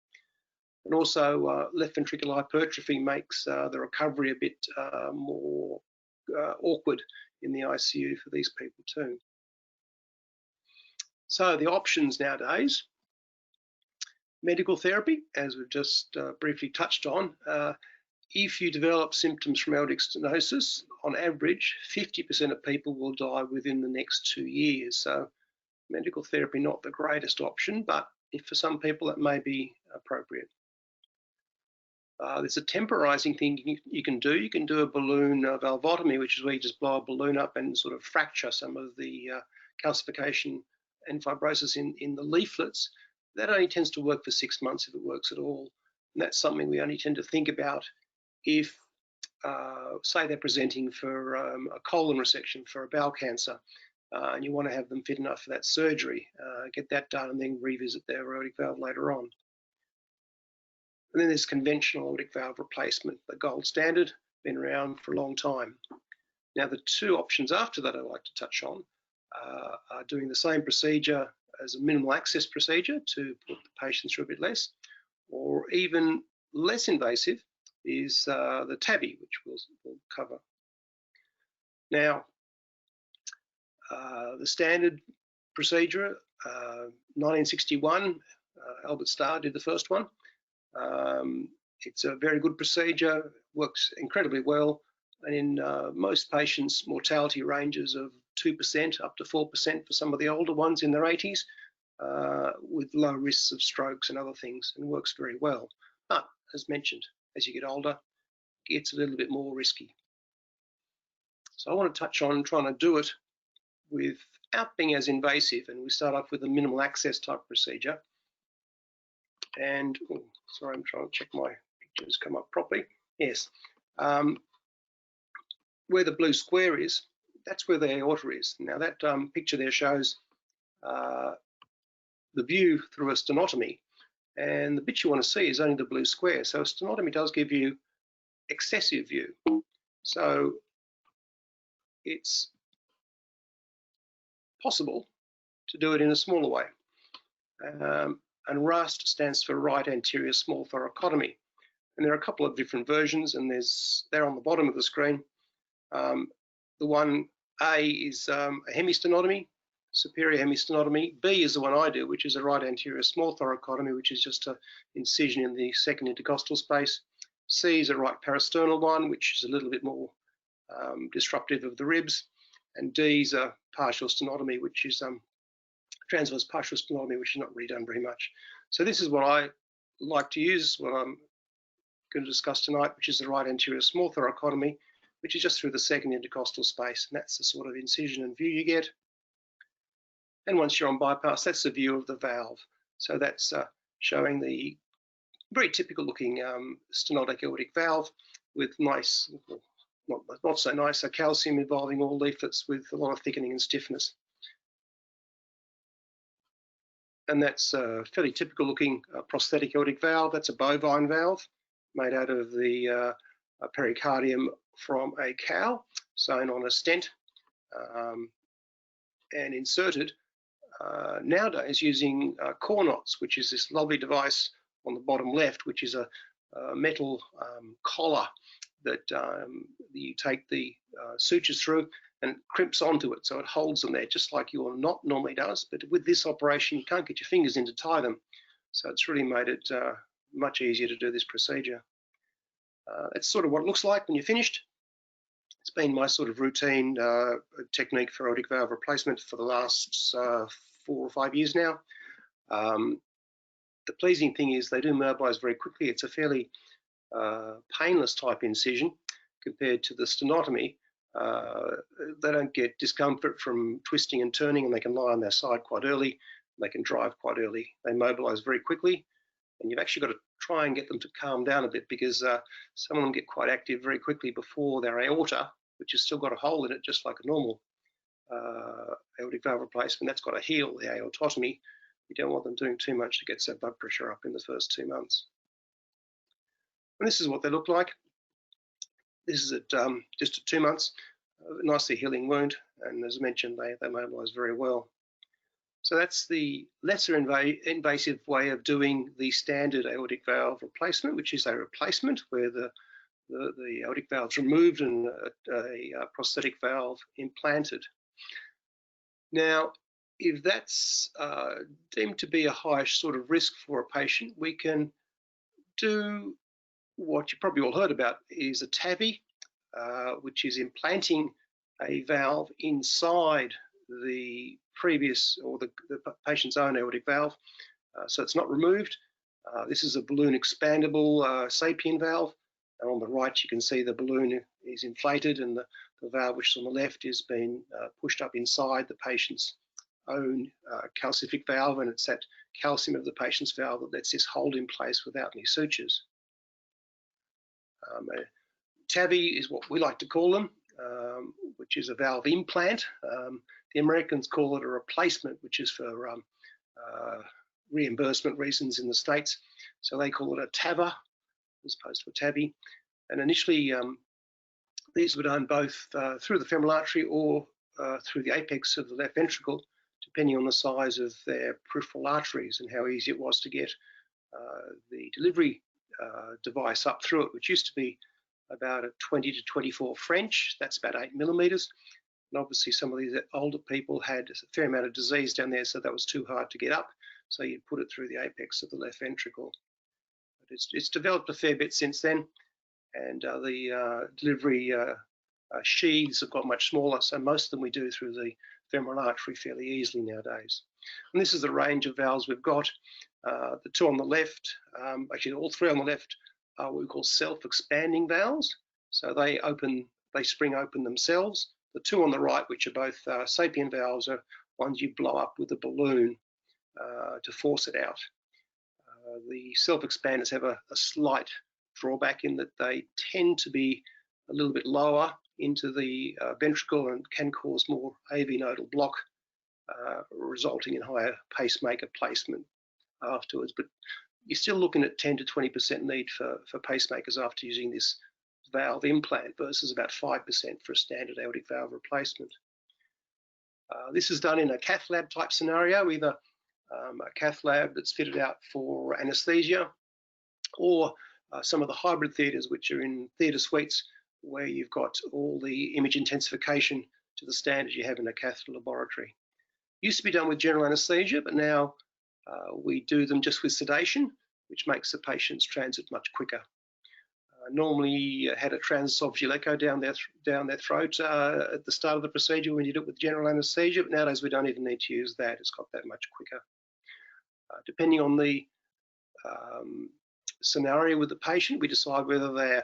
And also, left ventricular hypertrophy makes the recovery a bit more awkward in the ICU for these people too. So the options nowadays: medical therapy, as we've just briefly touched on. If you develop symptoms from aortic stenosis, on average, 50% of people will die within the next 2 years. So medical therapy, not the greatest option, but if for some people that may be appropriate. There's a temporizing thing you can do. You can do a balloon valvotomy, which is where you just blow a balloon up and sort of fracture some of the calcification and fibrosis in the leaflets. That only tends to work for 6 months if it works at all. And that's something we only tend to think about if, say, they're presenting for a colon resection for a bowel cancer, and you want to have them fit enough for that surgery. Get that done and then revisit their aortic valve later on. And then there's conventional aortic valve replacement, the gold standard, been around for a long time. Now, the two options after that I'd like to touch on are doing the same procedure as a minimal access procedure to put the patient through a bit less, or even less invasive is the TAVI, which we'll cover. Now, The standard procedure, 1961, Albert Starr did the first one. It's a very good procedure, works incredibly well, and in most patients, mortality ranges of 2% up to 4% for some of the older ones in their 80s, with low risks of strokes and other things, and works very well. But as mentioned, as you get older, it gets a little bit more risky. So I want to touch on trying to do it without being as invasive, and we start off with a minimal access type procedure. And oh, sorry, I'm trying to check my pictures come up properly. Yes, where the blue square is, that's where the aorta is. Now that picture there shows the view through a stenotomy, and the bit you want to see is only the blue square. So a stenotomy does give you excessive view. So it's possible to do it in a smaller way. And RAST stands for right anterior small thoracotomy. And there are a couple of different versions, and they're on the bottom of the screen. The one A is a hemistenotomy, superior hemistenotomy. B is the one I do, which is a right anterior small thoracotomy, which is just an incision in the second intercostal space. C is a right parasternal one, which is a little bit more disruptive of the ribs. And D is a partial stenotomy, which is transverse partial stenotomy, which is not really done very much. So this is what I like to use, what I'm going to discuss tonight, which is the right anterior small thoracotomy, which is just through the second intercostal space. And that's the sort of incision and view you get. And once you're on bypass, that's the view of the valve. So that's showing the very typical looking stenotic aortic valve with nice, not so nice, calcium involving all leaflets with a lot of thickening and stiffness. And that's a fairly typical looking prosthetic aortic valve. That's a bovine valve made out of the pericardium from a cow, sewn on a stent and inserted nowadays using core knots, which is this lovely device on the bottom left, which is a metal collar that you take the sutures through and crimps onto it, so it holds them there just like your knot normally does. But with this operation, you can't get your fingers in to tie them, so it's really made it much easier to do this procedure. That's sort of what it looks like when you're finished. It's been my sort of routine technique for aortic valve replacement for the last 4 or 5 years now. The pleasing thing is they do mobilise very quickly. It's a fairly painless type incision compared to the stenotomy. They don't get discomfort from twisting and turning, and they can lie on their side quite early. They can drive quite early. They mobilise very quickly, and you've actually got to try and get them to calm down a bit, because some of them get quite active very quickly before their aorta, which has still got a hole in it just like a normal aortic valve replacement. That's got to heal, the aortotomy. You don't want them doing too much to get their blood pressure up in the first 2 months. And this is what they look like. This is at just at 2 months, a nicely healing wound, and as I mentioned, they mobilise very well. So that's the lesser invasive way of doing the standard aortic valve replacement, which is a replacement where the aortic valve's removed and a prosthetic valve implanted. Now, if that's deemed to be a high sort of risk for a patient, we can do what you probably all heard about is a TAVI, which is implanting a valve inside the previous or the patient's own aortic valve, so it's not removed. This is a balloon expandable sapien valve, and on the right you can see the balloon is inflated, and the valve which is on the left is being pushed up inside the patient's own calcific valve, and it's that calcium of the patient's valve that lets this hold in place without any sutures. TAVI is what we like to call them, which is a valve implant. The Americans call it a replacement, which is for reimbursement reasons in the States. So they call it a TAVR as opposed to a TAVI. And initially, these were done both through the femoral artery or through the apex of the left ventricle, depending on the size of their peripheral arteries and how easy it was to get the delivery device up through it, which used to be about a 20 to 24 French. That's about 8 millimeters. And obviously some of these older people had a fair amount of disease down there, so that was too hard to get up. So you put it through the apex of the left ventricle. But it's developed a fair bit since then, and the delivery sheaths have got much smaller, so most of them we do through the femoral artery fairly easily nowadays. And this is the range of valves we've got. The two on the left, actually all three on the left, are what we call self-expanding valves. So they spring open themselves. The two on the right, which are both sapien valves, are ones you blow up with a balloon to force it out. The self-expanders have a slight drawback in that they tend to be a little bit lower into the ventricle and can cause more AV nodal block, resulting in higher pacemaker placement afterwards. But you're still looking at 10 to 20% need for pacemakers after using this valve implant versus about 5% for a standard aortic valve replacement. This is done in a cath lab type scenario, either a cath lab that's fitted out for anesthesia, or some of the hybrid theatres, which are in theatre suites where you've got all the image intensification to the standard you have in a catheter laboratory. Used to be done with general anaesthesia, but now we do them just with sedation, which makes the patient's transit much quicker. Normally had a transesophageal echo down their throat at the start of the procedure when you do it with general anaesthesia, but nowadays we don't even need to use that. It's got that much quicker. Depending on the scenario with the patient, we decide whether they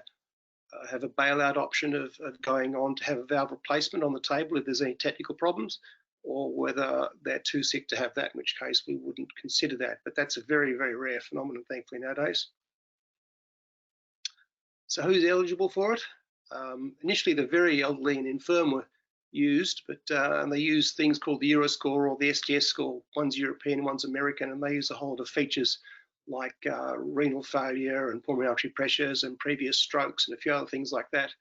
have a bailout option of going on to have a valve replacement on the table if there's any technical problems, or whether they're too sick to have that, in which case we wouldn't consider that. But that's a very, very rare phenomenon, thankfully, nowadays. So who's eligible for it? Initially, the very elderly and infirm were used, but and they use things called the Euroscore or the STS score. One's European, one's American, and they use a whole lot of features like renal failure and pulmonary artery pressures and previous strokes and a few other things like that,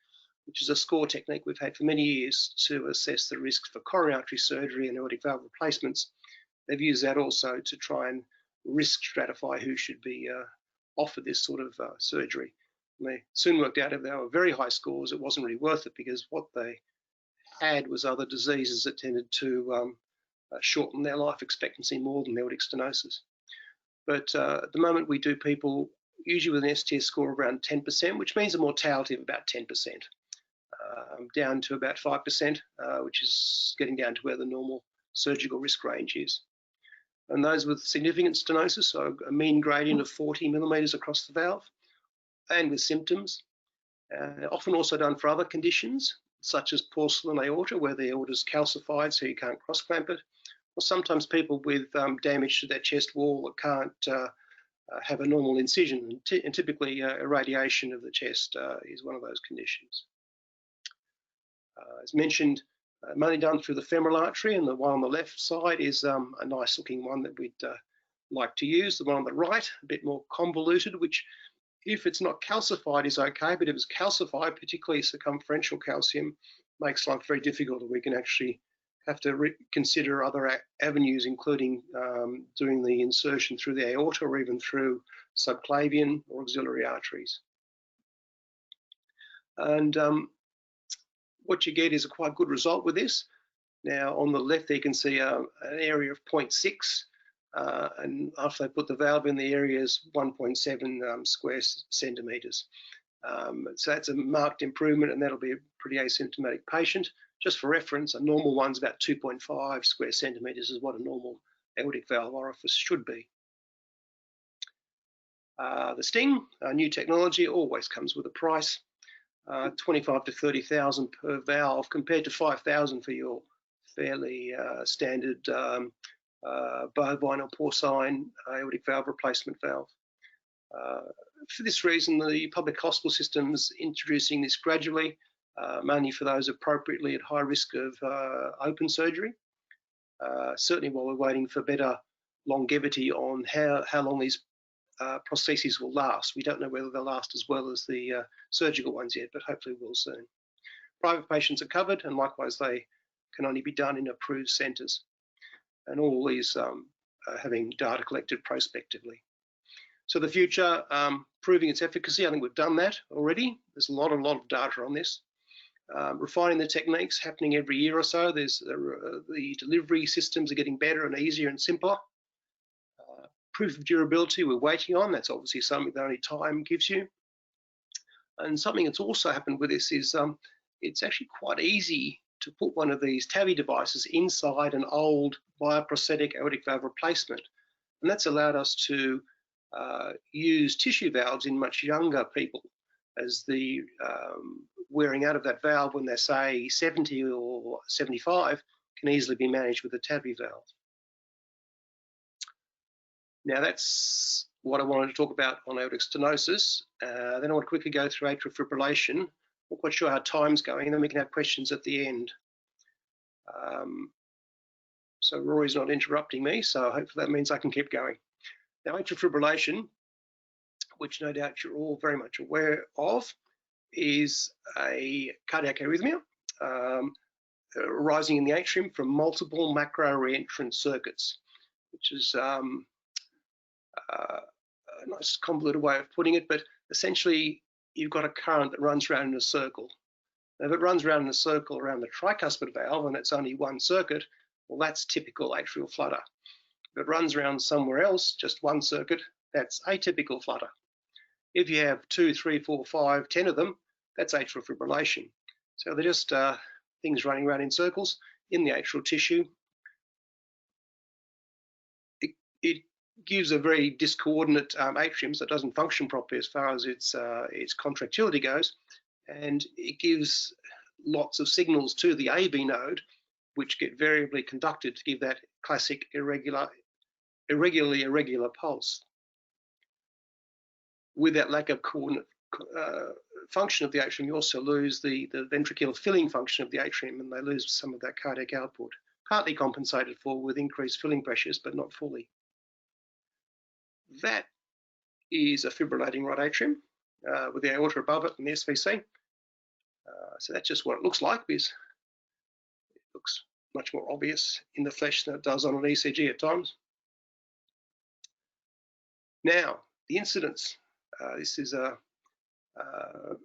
which is a score technique we've had for many years to assess the risks for coronary artery surgery and aortic valve replacements. They've used that also to try and risk stratify who should be offered this sort of surgery. And they soon worked out if they were very high scores, it wasn't really worth it, because what they had was other diseases that tended to shorten their life expectancy more than aortic stenosis. But at the moment we do people usually with an STS score of around 10%, which means a mortality of about 10%, down to about 5%, which is getting down to where the normal surgical risk range is. And those with significant stenosis, so a mean gradient of 40 millimeters across the valve, and with symptoms, often also done for other conditions, such as porcelain aorta, where the aorta is calcified so you can't cross-clamp it, or sometimes people with damage to their chest wall that can't have a normal incision, and typically irradiation of the chest is one of those conditions. As mentioned, mainly done through the femoral artery, and the one on the left side is a nice looking one that we'd like to use. The one on the right, a bit more convoluted, which if it's not calcified is okay, but if it's calcified, particularly circumferential calcium, makes life very difficult, and we can actually have to consider other avenues, including doing the insertion through the aorta or even through subclavian or auxiliary arteries. And what you get is a quite good result with this. Now on the left there you can see an area of 0.6, and after they put the valve in, the area is 1.7 square centimeters. So that's a marked improvement, and that'll be a pretty asymptomatic patient. Just for reference, a normal one's about 2.5 square centimeters is what a normal aortic valve orifice should be. The sting, new technology, always comes with a price. 25 to 30,000 per valve compared to 5,000 for your fairly standard bovine or porcine aortic valve replacement valve. For this reason, the public hospital system is introducing this gradually, mainly for those appropriately at high risk of open surgery. Certainly while we're waiting for better longevity on how long these prostheses will last. We don't know whether they'll last as well as the surgical ones yet, but hopefully will soon. Private patients are covered, and likewise they can only be done in approved centres. And all these having data collected prospectively. So the future, proving its efficacy, I think we've done that already. There's a lot of data on this. refining the techniques happening every year or so. There's the delivery systems are getting better and easier and simpler. Proof of durability we're waiting on. That's obviously something that only time gives you. And something that's also happened with this is it's actually quite easy to put one of these TAVI devices inside an old bioprosthetic aortic valve replacement. And that's allowed us to use tissue valves in much younger people, as the wearing out of that valve when they're, say, 70 or 75 can easily be managed with a TAVI valve. Now that's what I wanted to talk about on aortic stenosis. Then I want to quickly go through atrial fibrillation. Not quite sure how time's going, and then we can have questions at the end. So Rory's not interrupting me, so hopefully that means I can keep going. Now atrial fibrillation, which no doubt you're all very much aware of, is a cardiac arrhythmia arising in the atrium from multiple macro reentrant circuits, which is a nice convoluted way of putting it, but essentially you've got a current that runs around in a circle. Now, if it runs around in a circle around the tricuspid valve and it's only one circuit, well, that's typical atrial flutter. If it runs around somewhere else, just one circuit, that's atypical flutter. If you have 2, 3, 4, 5, 10 of them, that's atrial fibrillation. So they're just things running around in circles in the atrial tissue. It gives a very discoordinate atrium, so it doesn't function properly as far as its contractility goes, and it gives lots of signals to the AV node, which get variably conducted to give that classic irregularly irregular pulse. With that lack of coordinate function of the atrium, you also lose the ventricular filling function of the atrium, and they lose some of that cardiac output, partly compensated for with increased filling pressures, but not fully. That is a fibrillating right atrium with the aorta above it and the SVC. So that's just what it looks like, because it looks much more obvious in the flesh than it does on an ECG at times. Now, the incidence. This is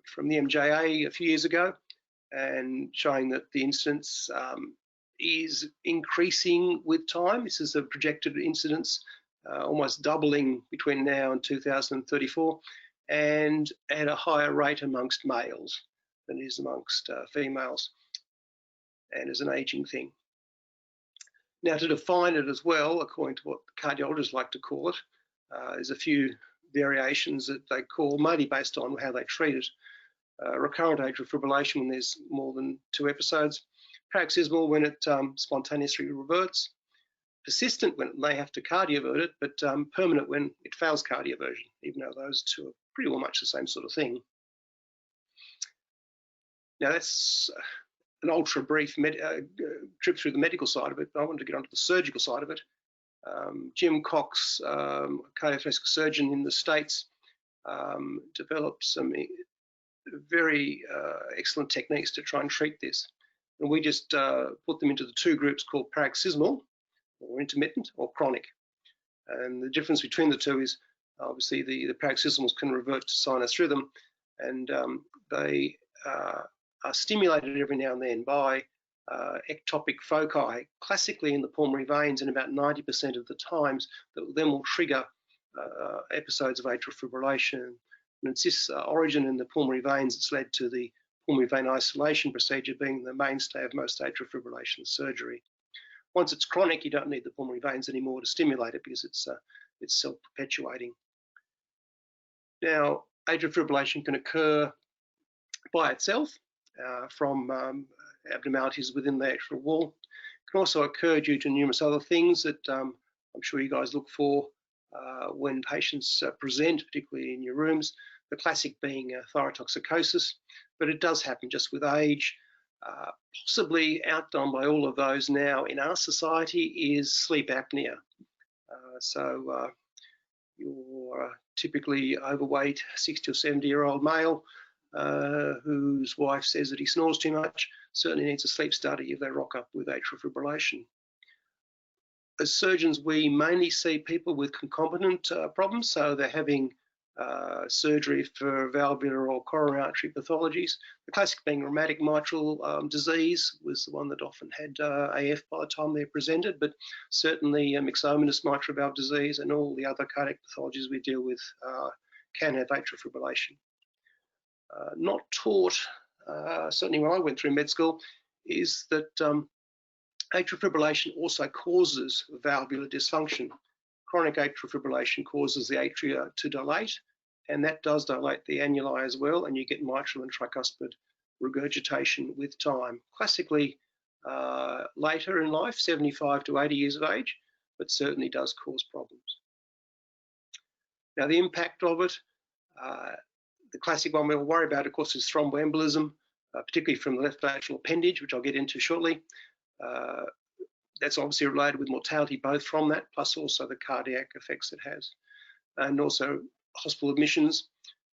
from the MJA a few years ago, and showing that the incidence is increasing with time. This is a projected incidence, almost doubling between now and 2034, and at a higher rate amongst males than it is amongst females, and as an aging thing. Now, to define it as well, according to what cardiologists like to call it, there's a few variations that they call, mainly based on how they treat it. Recurrent atrial fibrillation when there's more than 2 episodes, paroxysmal when it spontaneously reverts, persistent when they have to cardiovert it, but permanent when it fails cardioversion, even though those two are pretty well much the same sort of thing. Now that's an ultra brief trip through the medical side of it, but I wanted to get onto the surgical side of it. Jim Cox, cardiothoracic surgeon in the States, developed some very excellent techniques to try and treat this. And we just put them into the 2 groups called paroxysmal, or intermittent, or chronic. And the difference between the 2 is obviously the paroxysmals can revert to sinus rhythm, and they are stimulated every now and then by ectopic foci, classically in the pulmonary veins, and about 90% of the times that then will trigger episodes of atrial fibrillation. And it's this origin in the pulmonary veins that's led to the pulmonary vein isolation procedure being the mainstay of most atrial fibrillation surgery. Once it's chronic, you don't need the pulmonary veins anymore to stimulate it, because it's self-perpetuating. Now, atrial fibrillation can occur by itself from abnormalities within the atrial wall. It can also occur due to numerous other things that I'm sure you guys look for when patients present, particularly in your rooms, the classic being thyrotoxicosis, but it does happen just with age. Possibly outdone by all of those now in our society is sleep apnea. So you're typically overweight 60 or 70-year-old male whose wife says that he snores too much, certainly needs a sleep study if they rock up with atrial fibrillation. As surgeons, we mainly see people with concomitant problems, so they're having surgery for valvular or coronary artery pathologies. The classic being rheumatic mitral disease was the one that often had AF by the time they're presented, but certainly myxomatous mitral valve disease and all the other cardiac pathologies we deal with can have atrial fibrillation. Not taught, certainly when I went through med school, is that atrial fibrillation also causes valvular dysfunction. Chronic atrial fibrillation causes the atria to dilate, and that does dilate the annuli as well, and you get mitral and tricuspid regurgitation with time. Classically later in life, 75 to 80 years of age, but certainly does cause problems. Now, the impact of it, the classic one we'll worry about, of course, is thromboembolism, particularly from the left atrial appendage, which I'll get into shortly. That's obviously related with mortality, both from that, plus also the cardiac effects it has, and also hospital admissions.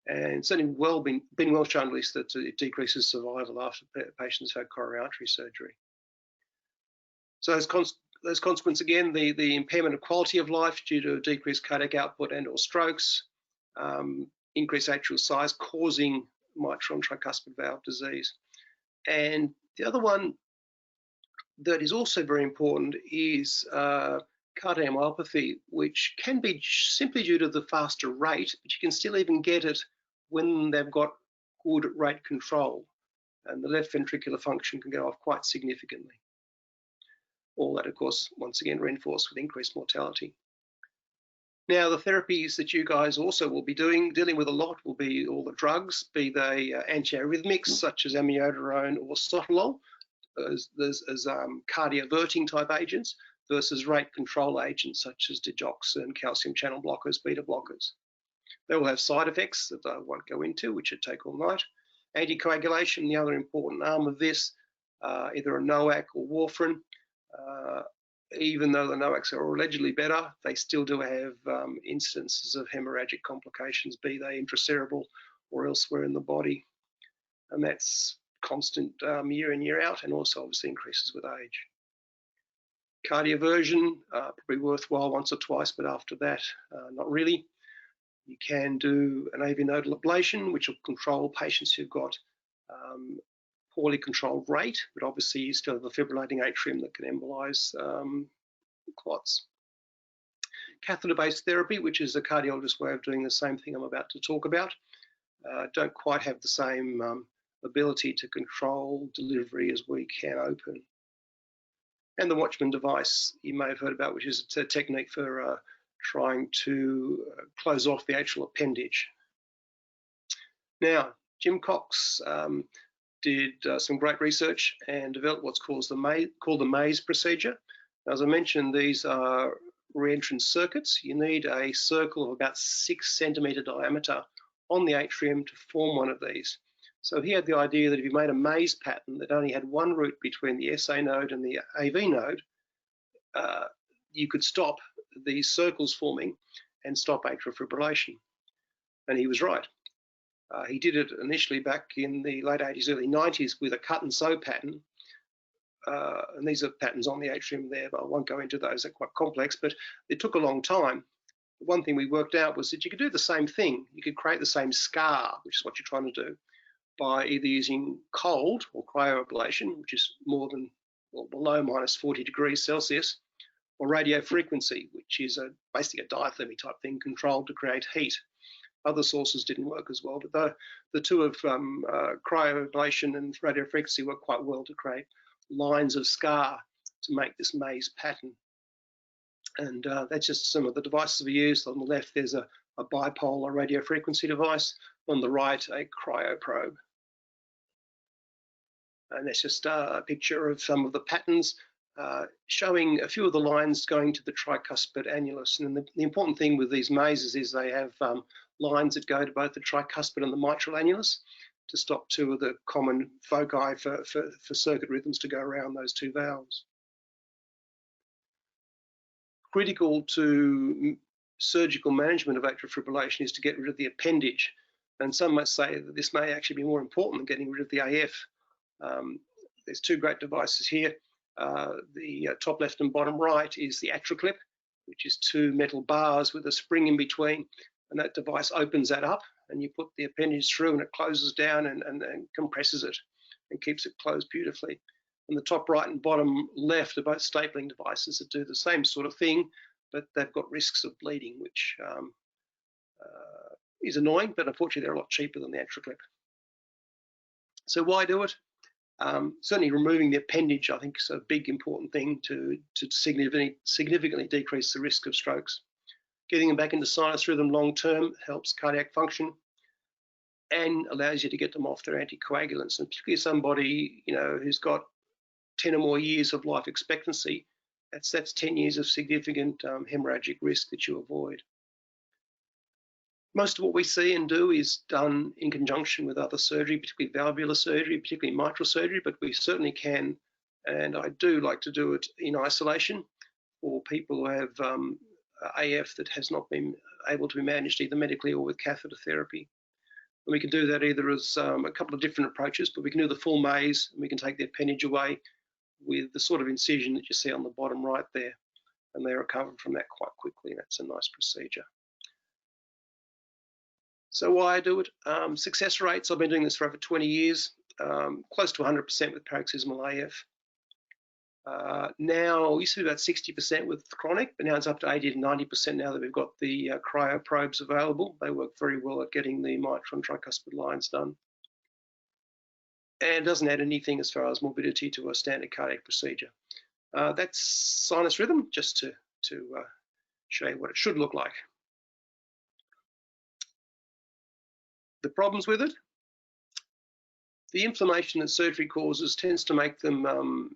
And certainly been well shown, at least, that it decreases survival after patients have had coronary artery surgery. So those consequences, again, the impairment of quality of life due to decreased cardiac output and/or strokes, increased atrial size causing mitral and tricuspid valve disease. And the other one that is also very important is cardiomyopathy, which can be simply due to the faster rate, but you can still even get it when they've got good rate control, and the left ventricular function can go off quite significantly. All that, of course, once again reinforced with increased mortality. Now, the therapies that you guys also will be dealing with a lot will be all the drugs, be they antiarrhythmics such as amiodarone or sotalol, as cardioverting type agents, versus rate control agents such as digoxin, calcium channel blockers, beta blockers. They will have side effects that I won't go into, which would take all night. Anticoagulation, the other important arm of this, either a NOAC or warfarin. Even though the NOACs are allegedly better, they still do have instances of hemorrhagic complications, be they intracerebral or elsewhere in the body. And that's constant year in, year out, and also obviously increases with age. Cardioversion, probably worthwhile once or twice, but after that, not really. You can do an AV nodal ablation, which will control patients who've got poorly controlled rate, but obviously you still have a fibrillating atrium that can embolize clots. Catheter-based therapy, which is a cardiologist's way of doing the same thing I'm about to talk about, don't quite have the same ability to control delivery as we can open. And the Watchman device you may have heard about, which is a technique for trying to close off the atrial appendage. Now, Jim Cox did some great research and developed what's called the maze procedure. As I mentioned, these are re-entrance circuits. You need a circle of about 6 centimetre diameter on the atrium to form one of these. So he had the idea that if you made a maze pattern that only had one route between the SA node and the AV node, you could stop these circles forming and stop atrial fibrillation. And he was right. He did it initially back in the late 80s, early 90s with a cut and sew pattern. And these are patterns on the atrium there, but I won't go into those, they're quite complex, but it took a long time. One thing we worked out was that you could do the same thing. You could create the same scar, which is what you're trying to do, by either using cold or cryoablation, which is more than, well, below minus 40 degrees Celsius, or radio frequency, which is basically a diathermy type thing controlled to create heat. Other sources didn't work as well, but the two of cryoablation and radio frequency work quite well to create lines of scar to make this maze pattern. And that's just some of the devices we used. On the left, there's a bipolar radio frequency device. On the right, a cryoprobe. And that's just a picture of some of the patterns showing a few of the lines going to the tricuspid annulus. And the important thing with these mazes is they have lines that go to both the tricuspid and the mitral annulus to stop two of the common foci for circuit rhythms to go around those two valves. Critical to surgical management of atrial fibrillation is to get rid of the appendage. And some might say that this may actually be more important than getting rid of the AF. There's two great devices here. The top left and bottom right is the atrial clip, which is two metal bars with a spring in between. and that device opens that up, and you put the appendage through, and it closes down and compresses it and keeps it closed beautifully. And the top right and bottom left are both stapling devices that do the same sort of thing, but they've got risks of bleeding, which is annoying, but unfortunately they're a lot cheaper than the AtriClip. So why do it? Certainly removing the appendage, I think, is a big important thing to significantly decrease the risk of strokes. Getting them back into sinus rhythm long term helps cardiac function and allows you to get them off their anticoagulants. And particularly somebody, you know, who's got 10 or more years of life expectancy, that's 10 years of significant hemorrhagic risk that you avoid. Most of what we see and do is done in conjunction with other surgery, particularly valvular surgery, particularly mitral surgery, but we certainly can, and I do like to do it in isolation for people who have AF that has not been able to be managed either medically or with catheter therapy. And we can do that either as a couple of different approaches, but we can do the full maze, and we can take the appendage away with the sort of incision that you see on the bottom right there, and they recover from that quite quickly. That's a nice procedure. So why I do it? Success rates, I've been doing this for over 20 years, close to 100% with paroxysmal AF. Now, it used to be about 60% with chronic, but now it's up to 80 to 90% now that we've got the cryo probes available. They work very well at getting the mitral and tricuspid lines done. And it doesn't add anything as far as morbidity to a standard cardiac procedure. That's sinus rhythm, just to show you what it should look like. The problems with it? The inflammation that surgery causes tends to make them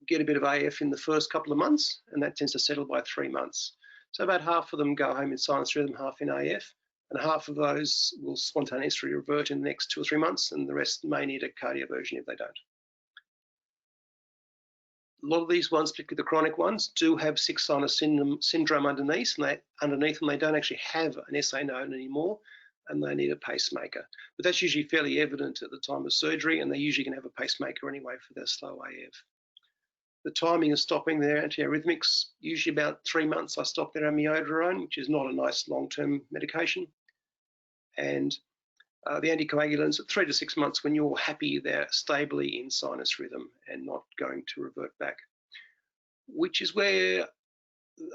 get a bit of AF in the first couple of months, and that tends to settle by 3 months. So about half of them go home in sinus rhythm, half in AF, and half of those will spontaneously revert in the next 2 or 3 months, and the rest may need a cardioversion if they don't. A lot of these ones, particularly the chronic ones, do have sick sinus syndrome underneath, and they don't actually have an SA node anymore, and they need a pacemaker. But that's usually fairly evident at the time of surgery, and they usually can have a pacemaker anyway for their slow AF. The timing of stopping their antiarrhythmics, usually about 3 months, I stop their amiodarone, which is not a nice long-term medication. And the anticoagulants at 3 to 6 months when you're happy they're stably in sinus rhythm and not going to revert back, which is where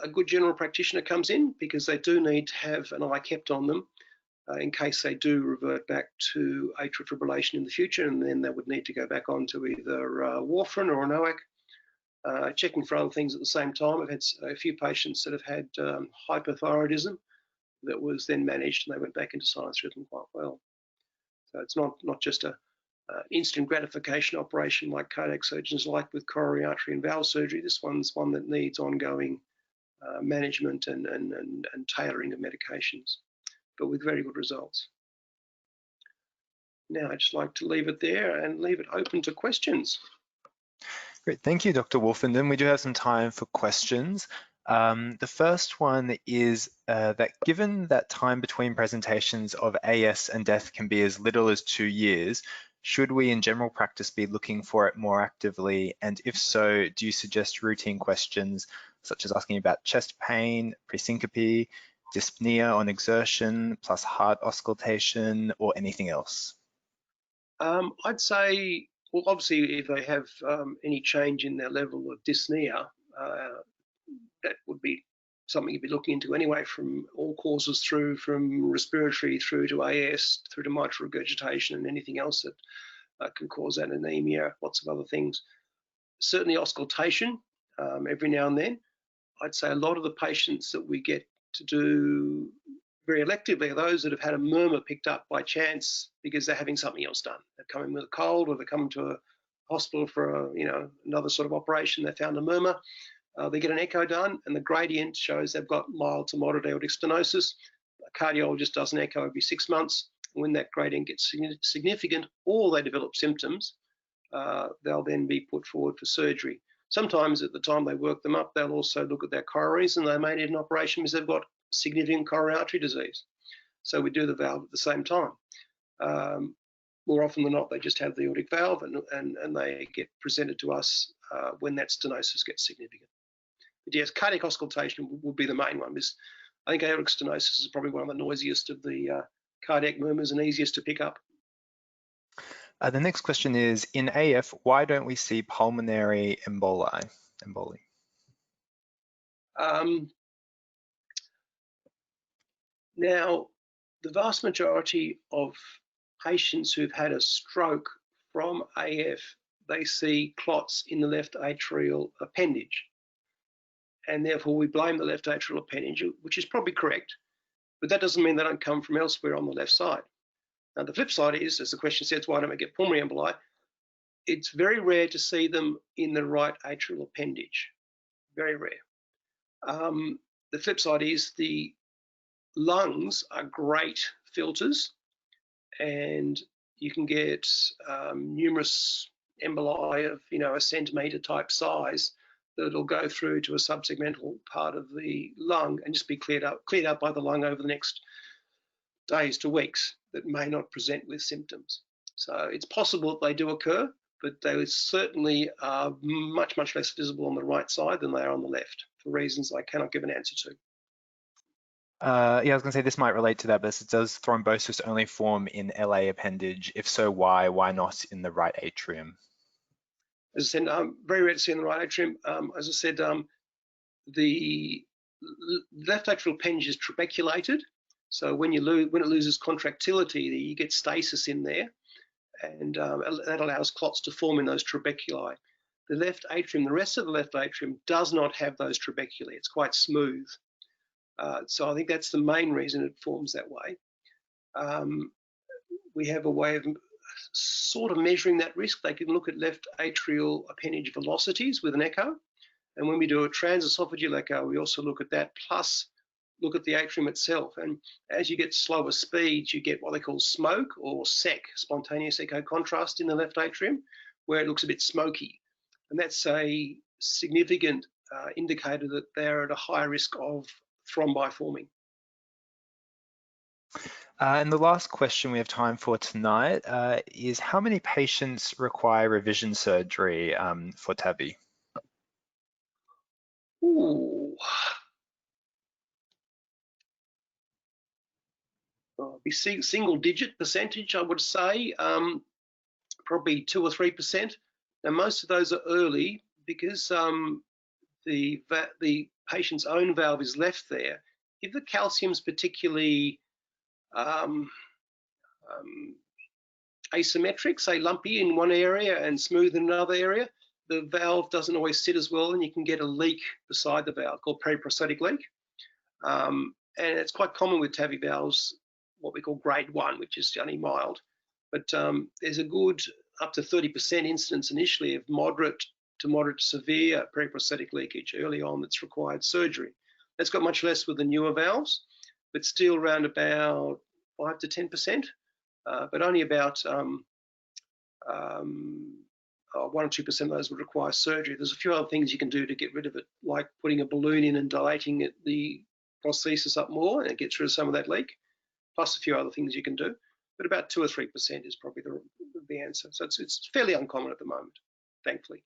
a good general practitioner comes in, because they do need to have an eye kept on them in case they do revert back to atrial fibrillation in the future, and then they would need to go back on to either warfarin or an NOAC, checking for other things at the same time. I've had a few patients that have had hypothyroidism that was then managed, and they went back into sinus rhythm quite well. So it's not just a instant gratification operation like cardiac surgeons like with coronary artery and valve surgery. This one's one that needs ongoing management and tailoring of medications, but with very good results. Now I'd just like to leave it there and leave it open to questions. Great, thank you, Dr. Wolfenden. We do have some time for questions. The first one is that given that time between presentations of AS and death can be as little as 2 years, should we in general practice be looking for it more actively? And if so, do you suggest routine questions such as asking about chest pain, presyncope, dyspnea on exertion, plus heart auscultation, or anything else? I'd say, well, obviously, if they have any change in their level of dyspnea, that would be something you'd be looking into anyway, from all causes through, from respiratory through to AS, through to mitral regurgitation and anything else that can cause that anemia, lots of other things. Certainly auscultation, every now and then. I'd say a lot of the patients that we get to do very electively are those that have had a murmur picked up by chance because they're having something else done. They've come in with a cold, or they come to a hospital for another sort of operation. They found a murmur. They get an echo done, and the gradient shows they've got mild to moderate aortic stenosis. A cardiologist does an echo every 6 months. And when that gradient gets significant, or they develop symptoms, they'll then be put forward for surgery. Sometimes at the time they work them up, they'll also look at their coronaries, and they may need an operation because they've got significant coronary artery disease. So we do the valve at the same time. More often than not, they just have the aortic valve, and they get presented to us when that stenosis gets significant. But yes, cardiac auscultation would be the main one, because I think aortic stenosis is probably one of the noisiest of the cardiac murmurs and easiest to pick up. The next question is, in AF, why don't we see pulmonary emboli? Now, the vast majority of patients who've had a stroke from AF, they see clots in the left atrial appendage. And therefore, we blame the left atrial appendage, which is probably correct. But that doesn't mean they don't come from elsewhere on the left side. Now, the flip side is, as the question says, why don't we get pulmonary emboli? It's very rare to see them in the right atrial appendage. Very rare. The flip side is the lungs are great filters, and you can get numerous emboli of, a centimetre type size that'll go through to a subsegmental part of the lung and just be cleared up by the lung over the next days to weeks that may not present with symptoms. So it's possible that they do occur, but they certainly are much, much less visible on the right side than they are on the left, for reasons I cannot give an answer to. Yeah, I was going to say this might relate to that, but does thrombosis only form in LA appendage? If so, why? Why not in the right atrium? As I said, very rare to see in the right atrium. As I said, the left atrial appendage is trabeculated. So when it loses contractility, you get stasis in there, and that allows clots to form in those trabeculi. The left atrium, the rest of the left atrium does not have those trabeculae. It's quite smooth. So I think that's the main reason it forms that way. We have a way of sort of measuring that risk. They can look at left atrial appendage velocities with an echo. And when we do a transesophageal echo, we also look at that, plus look at the atrium itself. And as you get slower speeds, you get what they call smoke, or SEC, spontaneous echo contrast, in the left atrium, where it looks a bit smoky. And that's a significant indicator that they're at a higher risk of thrombi forming. And the last question we have time for tonight is, how many patients require revision surgery for TAVI? Ooh. Be single-digit percentage, I would say, probably 2 or 3%. Now, most of those are early because the patient's own valve is left there. If the calcium's particularly asymmetric, say lumpy in one area and smooth in another area, the valve doesn't always sit as well, and you can get a leak beside the valve called periprostatic leak. And it's quite common with TAVI valves, what we call grade 1, which is only mild. But there's a good up to 30% incidence initially of moderate to severe periprostatic leakage early on that's required surgery. That's got much less with the newer valves, but still around about 5 to 10%, but only about 1 or 2% of those would require surgery. There's a few other things you can do to get rid of it, like putting a balloon in and dilating the prosthesis up more, and it gets rid of some of that leak, plus a few other things you can do. But about 2 or 3% is probably the answer. So it's fairly uncommon at the moment, thankfully.